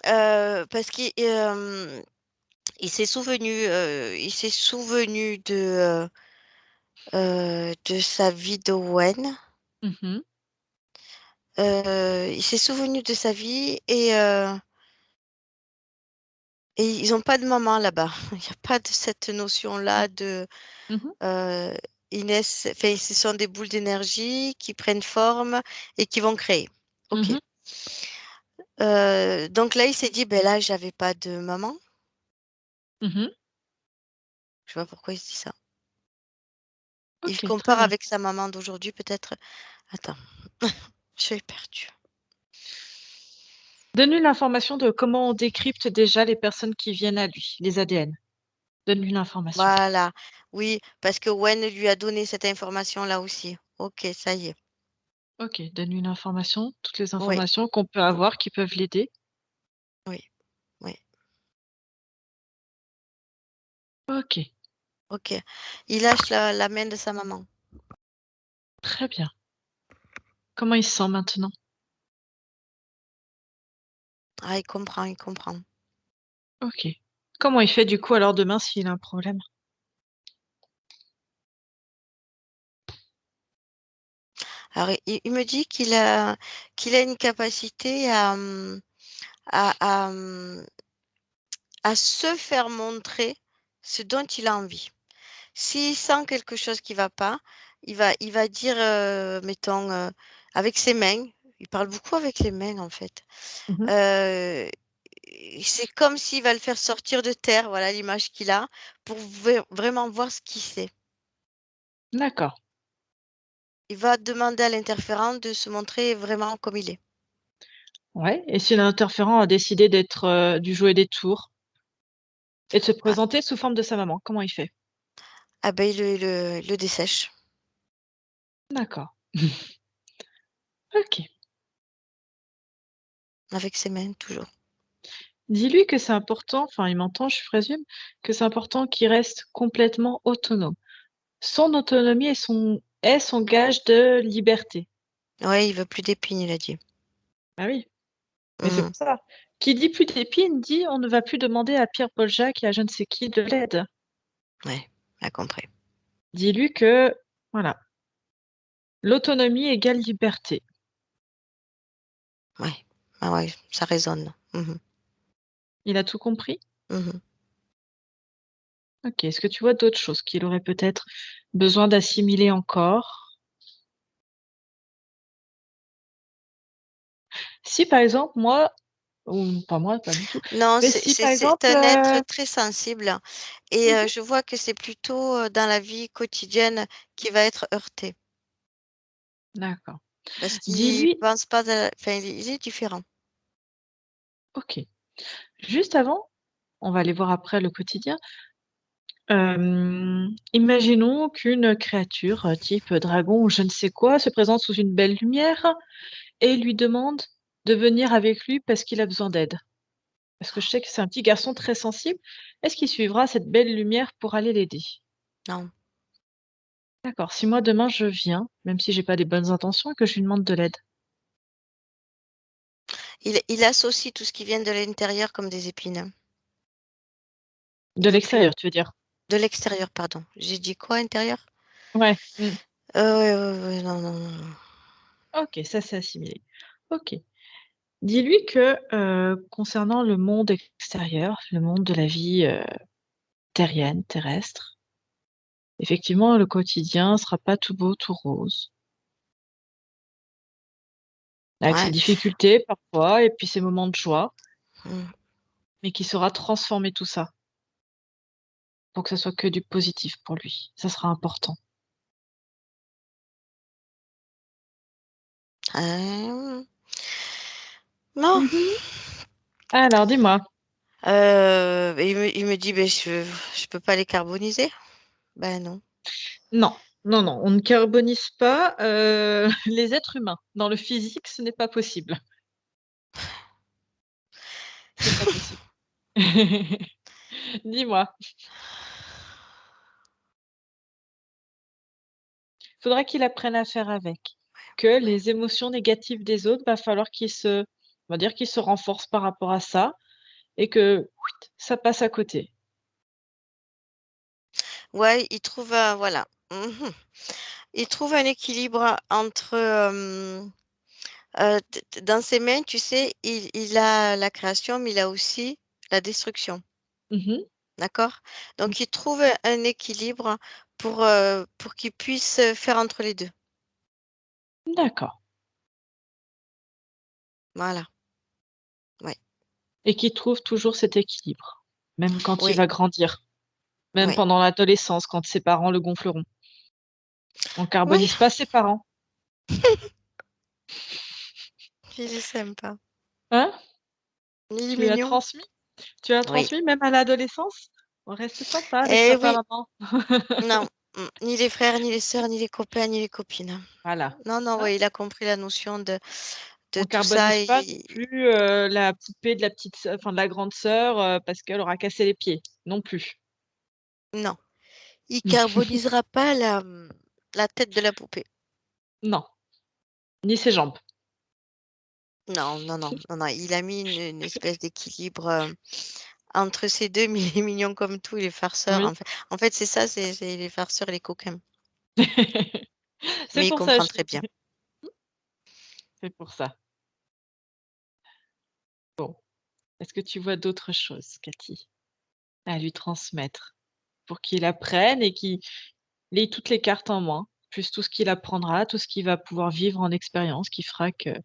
parce il s'est souvenu de sa vie d'Owen. Mmh mh. Il s'est souvenu de sa vie et ils ont pas de maman là-bas. Il y a pas de cette notion-là de, Mmh mh. heu, ils naissent enfin, ce sont des boules d'énergie qui prennent forme et qui vont créer. Mmh OK. mh. Donc là, il s'est dit: «Beh, là, j'avais pas de maman». Mmh mh. Je sais pas pourquoi il se dit ça. Il OK, très compare bien. avec sa maman d'aujourd'hui peut-être. Attends, je suis perdue. Donne-lui l'information de comment on décrypte déjà les personnes qui viennent à lui, les ADN. Donne-lui l'information. Voilà, oui, parce que Wen lui a donné cette information-là aussi. OK, ça y est. OK, donne-lui l'information, toutes les Oui, informations qu'on peut mmh, avoir qui peuvent l'aider. oui, oui, OK, OK. Il lâche la main de sa maman. très bien. Comment il se sent maintenant? Ah, il comprend, il comprend. OK. Comment il fait du coup alors demain s'il a un problème? Alors il me dit qu'il a une capacité à, à se faire montrer ce dont il a envie. S'il sent quelque chose qui va pas, il va dire, mettons, avec ses mains, il parle beaucoup avec les mains en fait. Mmh mh. Heu, c'est comme s'il va le faire sortir de terre, voilà l'image qu'il a, pour vraiment voir ce qu'il sait. D'accord. Il va demander à l'interférent de se montrer vraiment comme il est. Ouais, et si l'interférent a décidé d'être, du jouer des tours et de se Ah présenter sous forme de sa maman, comment il fait? ah ben il le dessèche D'accord. OK. avec ses mains toujours. Dis-lui que c'est important, enfin il m'entend je présume, que c'est important qu'il reste complètement autonome. Son autonomie est son gage de liberté. Ouais, il veut plus d'épines, il a dit. Ah oui, mais c'est Mmh. pour ça. Qui dit plus d'épines dit on ne va plus demander à Pierre-Paul Jacques et à je ne sais qui de l'aide. Ouais, a compris. Dis-lui que, voilà, l'autonomie égale liberté. Ouais. Ah ouais, ça résonne. Mmh mh. Il a tout compris? Mmh. OK. Est-ce que tu vois d'autres choses qu'il aurait peut-être besoin d'assimiler encore? Si par exemple moi, ou pas moi, pas du tout, Non, mais c'est si c'est par c'est exemple, un être très sensible et mmh mh, je vois que c'est plutôt, dans la vie quotidienne qu'il va être heurté d'accord. parce qu'il Dis-lui pense pas enfin, il est différent. OK. Juste avant, on va aller voir après le quotidien. Imaginons qu'une créature, type dragon ou je ne sais quoi, se présente sous une belle lumière et lui demande de venir avec lui parce qu'il a besoin d'aide. Parce que je sais que c'est un petit garçon très sensible. Est-ce qu'il suivra cette belle lumière pour aller l'aider? Non, D'accord, si moi demain je viens, même si j'ai pas des bonnes intentions et que je lui demande de l'aide, Il associe tout ce qui vient de l'intérieur comme des épines. De Il veut plus l'extérieur, tu veux dire? de l'extérieur, pardon. J'ai dit quoi, intérieur? Ouais. Ouais, non, non, non, non. OK, ça c'est assimilé. OK. Dis-lui que, concernant le monde extérieur, le monde de la vie, terrienne, terrestre, effectivement, le quotidien sera pas tout beau, tout rose, avec ses Ouais. difficultés parfois et puis ses moments de joie, Mmh. mais qu'il saura transformer tout ça pour que ça soit que du positif pour lui. Ça sera important. Non. Mmh. Alors dis-moi? Il me dit: «Beh, je peux pas les carboniser». Ben non. Non, non, non, on ne carbonise pas, les êtres humains. Dans le physique, ce n'est pas possible. C'est pas possible. Dis-moi? Faudra qu'il apprenne à faire avec. Que les émotions négatives des autres, va falloir on va dire qu'il se renforce par rapport à ça et que ça passe à côté. Ouais, il trouve un voilà. Mmh. Il trouve un équilibre entre, d d dans ses mains, tu sais, il a la création, mais il a aussi la destruction, Mmh mh. d'accord? Mmh. Donc il trouve un équilibre pour qu'il puisse, faire entre les 2. D'accord, Voilà, ouais. et qu'il trouve toujours cet équilibre, même quand il Oui, va grandir, même ouais. pendant l'adolescence, quand ses parents le gonfleront. On Oui, carbonise pas ses parents, il est sympa. hein? Il est Tu lui as mignon. transmis? Tu as Oui. transmis même à l'adolescence? On reste sympa avec Eh papa, oui, maman. non, ni les frères, ni les sœurs, ni les copains, ni les copines. Voilà, Non, non, hein? ouais, il a compris la notion de On tout ça carbonise pas non et plus, la poupée de la petite sœur enfin de la grande sœur, parce qu'elle aura cassé les pieds, non plus. non, il carbonisera pas la tête de la poupée. Non, ni ses jambes. Non, non, non, non, non, il a mis une espèce d'équilibre, entre ces 2, mais il est mignon comme tout, il est farceur. Oui. En fait, c'est ça, c'est les farceurs et les coquins. C'est Mais il pour ça, comprend je très l'ai bien. dit. C'est pour ça. Bon, est-ce que tu vois d'autres choses, Cathy, à lui transmettre pour qu'il apprenne et qu'il ait toutes les cartes en main, plus tout ce qu'il apprendra, tout ce qu'il va pouvoir vivre en expérience qui fera qu'il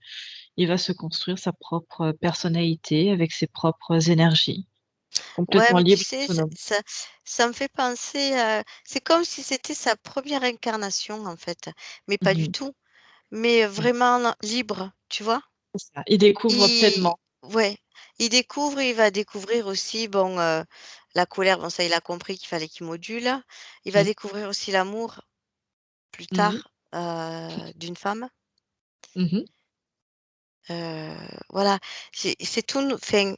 va se construire sa propre personnalité avec ses propres énergies, Ouais, complètement mais tu libre sais, et autonome. ça me fait penser, c'est comme si c'était sa première incarnation, en fait, mais pas du Mmh. tout, mais Ouais, vraiment libre, tu vois? c'est ça. Il découvre Il pleinement. Ouais, il découvre et il va découvrir aussi, bon, la colère, bon, ça, il a compris qu'il fallait qu'il module. Il va Mmh. découvrir aussi l'amour plus Mmh mh. tard, d'une femme. Mmh. Voilà, c'est tout nou enfin,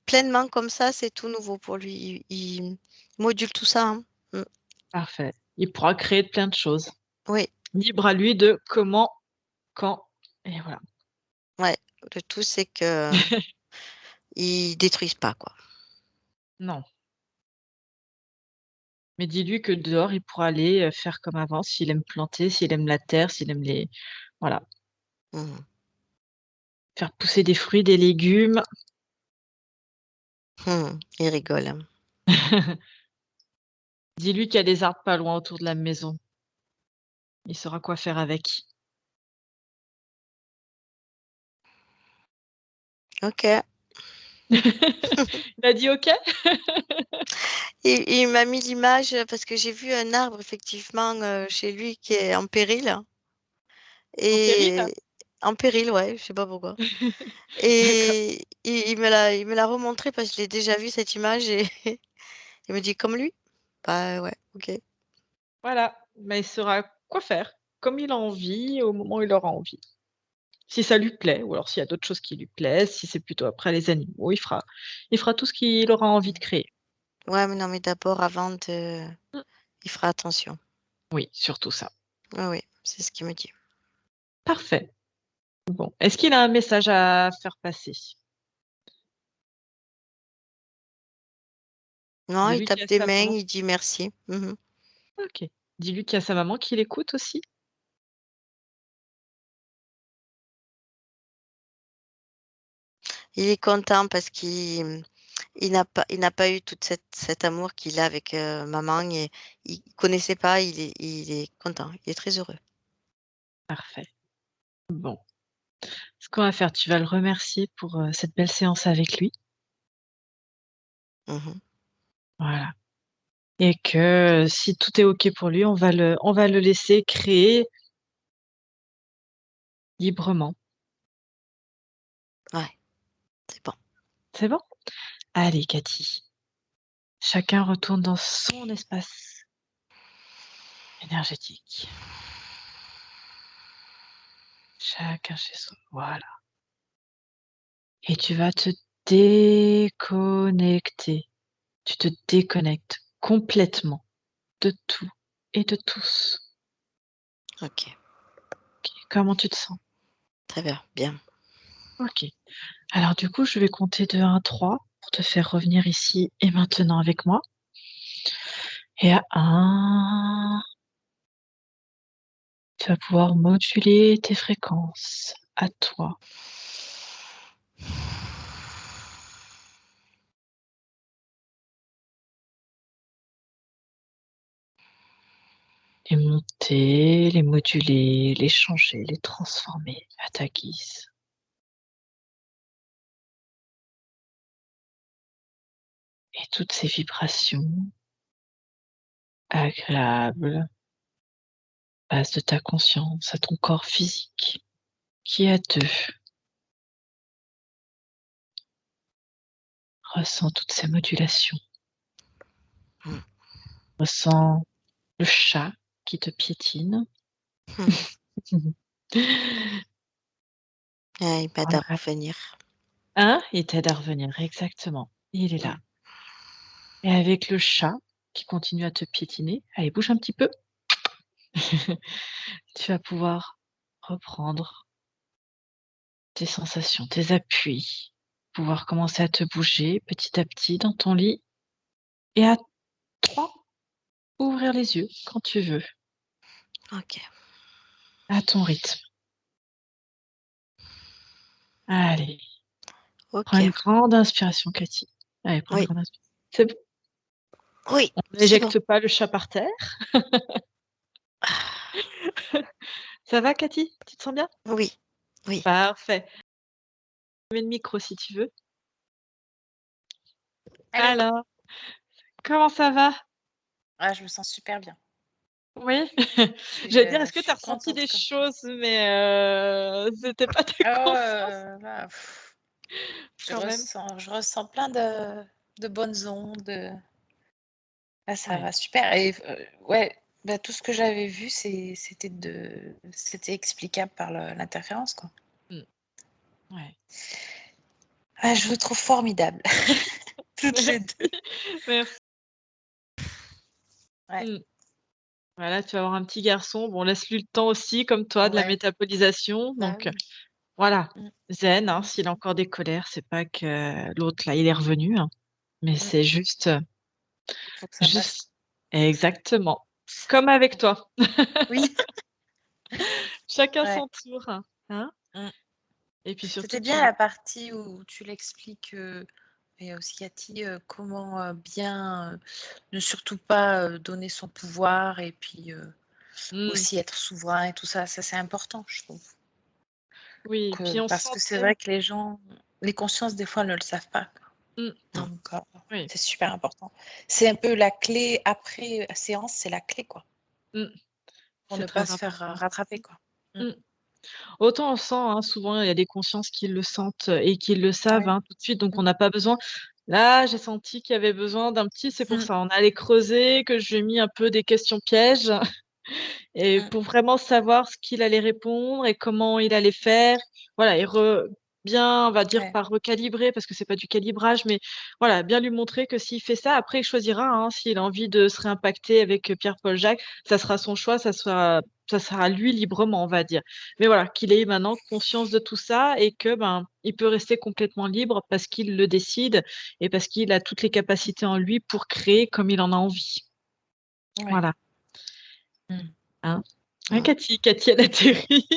pleinement comme ça, c'est tout nouveau pour lui. Il module tout ça, hein. Mmh. Parfait. Il pourra créer plein de choses. Oui, Libre à lui de comment, quand et voilà. ouais, le tout, c'est qu'ils détruisent pas, quoi. Non, mais dis-lui que dehors, il pourra aller, faire comme avant, s'il aime planter, s'il aime la terre, s'il aime les voilà, Mmh. faire pousser des fruits, des légumes. Il rigole, hein. Dis-lui qu'il y a des arbres pas loin autour de la maison. Il saura quoi faire avec. OK. Il a dit OK? Il m'a mis l'image, parce que j'ai vu un arbre effectivement, chez lui qui est en péril En péril? et en péril, ouais, je sais pas pourquoi D'accord. et il me l'a remontré parce que je l'ai déjà vu cette image et il me dit: «Comme lui?» Bah, ouais, OK. Voilà, mais il saura quoi faire, comme il a envie, au moment où il aura envie. Si ça lui plaît ou alors s'il y a d'autres choses qui lui plaisent, si c'est plutôt après les animaux, il fera tout ce qu'il aura envie de créer. Ouais, mais non, mais d'abord avant Mmh. il fera attention. Oui, surtout ça. Oui, oui, c'est ce qu'il me dit. Parfait. Bon. Est-ce qu'il a un message à faire passer? Non, il Dis-lui qu'il y tape a des sa mains, maman. il dit merci. Mhm. OK. Dis-lui qu'il y a sa maman qui l'écoute aussi. Il est content parce il n'a pas eu tout cet amour qu'il a avec maman et il connaissait pas, il est content, il est très heureux. Parfait. Bon. Ce qu'on va faire, tu vas le remercier pour, cette belle séance avec lui. Mhm. Voilà. Et que si tout est OK pour lui, on va le laisser créer librement. Ouais, c'est bon. C'est bon? Allez Cathy, chacun retourne dans son espace énergétique. Chacun chez soi, voilà. Et tu vas te déconnecter. Tu te déconnectes complètement de tout et de tous. Ok, OK. Comment tu te sens? très bien, bien. OK. Alors du coup, je vais compter de 1 à 3 pour te faire revenir ici et maintenant avec moi. Et à 1, tu vas pouvoir moduler tes fréquences à toi. Les monter, les moduler, les changer, les transformer à ta guise. Et toutes ces vibrations agréables passent de ta conscience à ton corps physique qui est à 2. Ressens toutes ces modulations. Mm. Ressens le chat qui te piétine. Ah, il m'aide à Voilà. revenir. Hein? Il t'aide à revenir, exactement. Il est Mm. là. Et avec le chat qui continue à te piétiner, allez bouge un petit peu. Tu vas pouvoir reprendre tes sensations, tes appuis, pouvoir commencer à te bouger petit à petit dans ton lit et à 3, ouvrir les yeux quand tu veux, Ok, à ton rythme. Allez, prends ok. une grande inspiration Cathy. Allez, prends une Oui, grande inspiration. C'est bon, oui, on c'est bon. n'éjecte pas le chat par terre. Ça va Cathy? Tu te sens bien? Oui, oui, Parfait. Mets le micro si tu veux. Allô? Alors, comment ça va? Ah, je me sens super bien. Oui? J'allais dire, Je est-ce que tu as suis ressenti contente des comme choses, mais c'était pas ta ah conscience là, quand même? je ressens plein de bonnes ondes, ah ça Ouais. va super et ouais, bah, tout ce que j'avais vu, c'était explicable par l'interférence, quoi. Mmh. Ouais. Ah, je vous trouve formidables, toutes les Merci, 2. merci. Ouais, Mmh. Voilà, tu vas avoir un petit garçon, bon laisse-lui le temps aussi comme toi de la ouais, métabolisation, bah, donc oui. voilà, Mmh, zen, hein, mmh, s'il a encore des colères, c'est pas que l'autre là, il est revenu, hein, mais mmh, c'est juste, faut que ça passe. juste exactement, comme avec toi. Oui, Chacun ouais, son tour, hein, mmh. et puis surtout C'était tu bien la partie où tu l'expliques, et aussi Cathy, comment, bien, ne surtout pas, donner son pouvoir et puis, mmh, aussi être souverain et tout ça. Ça, c'est important, je trouve. oui, puis on Parce que c'est vrai sentait que les consciences, des fois, ne le savent pas, quoi. mmh, mm, Donc, oui, c'est super important. C'est un peu la clé après, séance, c'est la clé, quoi, mmh, pour c'est ne pas très se faire, important. rattraper, quoi. Mmh. Mmh. Autant on sent, hein, souvent il y a des consciences qui le sentent et qui le savent, Ouais. hein, tout de suite, donc Mmh. on n'a pas besoin. Là, j'ai senti qu'il y avait besoin d'un petit c'est pour Mmh. ça, on allait creuser, que je lui ai mis un peu des questions pièges et Mmh. pour vraiment savoir ce qu'il allait répondre et comment il allait faire. Voilà et bien, on va dire, Ouais. pas recalibrer parce que c'est pas du calibrage, mais voilà, bien lui montrer que s'il fait ça, après il choisira, hein, s'il a envie de se réimpacter avec, Pierre-Paul Jacques, ça sera son choix, ça sera à lui librement, on va dire. Mais voilà, qu'il ait maintenant conscience de tout ça et que, ben, il peut rester complètement libre parce qu'il le décide et parce qu'il a toutes les capacités en lui pour créer comme il en a envie. Ouais. Voilà, Mmh. hein? Hein, Ouais. Cathy, elle atterrit.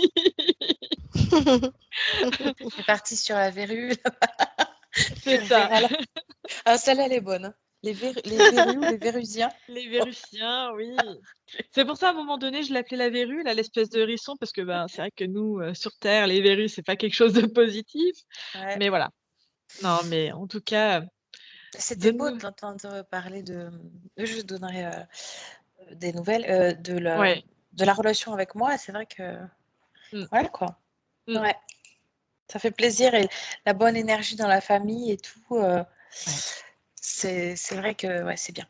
C'est parti sur la verrue, tu C'est ça. reverras là. Ah celle-là elle est bonne, hein. Les verrues ou les vérusiens. Les Vérusiens, oui. C'est pour ça, à un moment donné, je l'appelais la verrue, là, l'espèce de hérisson, parce que, ben, c'est vrai que nous, sur terre, les verrues, c'est pas quelque chose de positif. Ouais. Mais voilà. Non, mais en tout cas, C'était de beau nous de l'entendre parler de je donnerai, des nouvelles, ouais. de la relation avec moi. C'est vrai que Mmh, ouais, quoi. mmh, Ouais, ça fait plaisir et la bonne énergie dans la famille et tout, ouais, c'est vrai que ouais, c'est bien.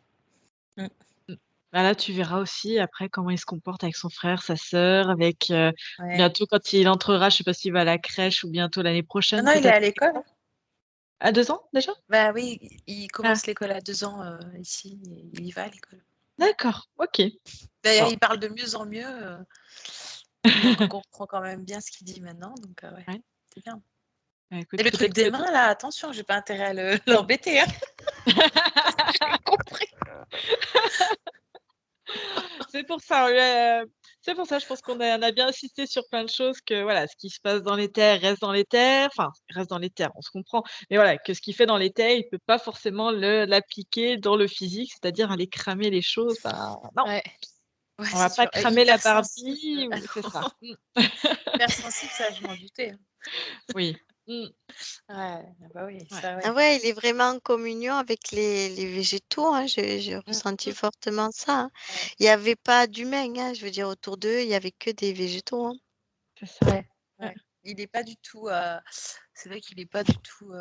Mmh. mmh. Bah, là, tu verras aussi après comment il se comporte avec son frère, sa sœur, avec, Ouais. bientôt quand il entrera, je sais pas s'il va à la crèche ou bientôt l'année Non, prochaine, non, il est peut-être à à l'école, l'école. hein. À 2 ans déjà? Bah oui, il Ah, commence l'école à 2 ans, ici et il y va à l'école. d'accord, OK. D'ailleurs, Bon, il parle de mieux en mieux, donc on comprend quand même bien ce qu'il dit maintenant, donc ouais, ouais. c'est bien. Bah, écoute, Et le truc peut-être des que mains là, attention, j'ai pas intérêt à l'embêter, hein. J'ai compris. C'est pour ça, c'est pour ça, je pense qu'on a bien insisté sur plein de choses que voilà, ce qui se passe dans les terres reste dans les terres, enfin, reste dans les terres, on se comprend. Mais voilà, que ce qu'il fait dans les terres, il peut pas forcément l'appliquer dans le physique, c'est-à-dire aller cramer les choses, ben non, Ouais, ouais, on va c'est pas sûr et cramer la hypersensible, Barbie ah ou c'est ça. non, hypersensible, ça je m'en doutais, hein. Oui. Mmh, Ouais, ah bah oui, ouais. ça Ah ouais. ouais, il est vraiment en communion avec les végétaux, hein, j'ai Mmh, ressenti Mmh, fortement ça, hein. ouais, Il y avait pas d'humains, hein, je veux dire autour d'eux, il y avait que des végétaux, hein. c'est ça. ouais, Ouais. ouais. Il est pas du tout, c'est vrai qu'il est pas du tout,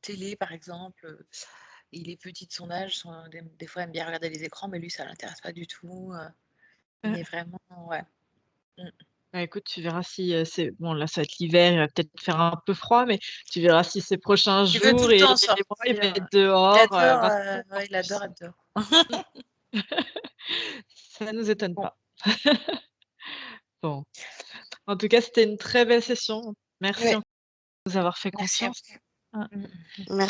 télé par exemple, il est petit de son âge, des fois il aime bien regarder les écrans, mais lui ça l'intéresse pas du tout, il est vraiment ouais. Mmh. Bah, écoute, tu verras si, c'est bon là, ça va être l'hiver, il va peut-être faire un peu froid, mais tu verras si ces prochains Il veut tout jours le et temps les mois, il va sortir, être dehors, il adore, maintenant encore ouais, il adore plus. être dehors. Mmh. Ça nous étonne Bon, pas. Bon, en tout cas, c'était une très belle session. Merci ouais, encore de nous avoir fait merci à confiance. vous. Hein. Mmh. Mer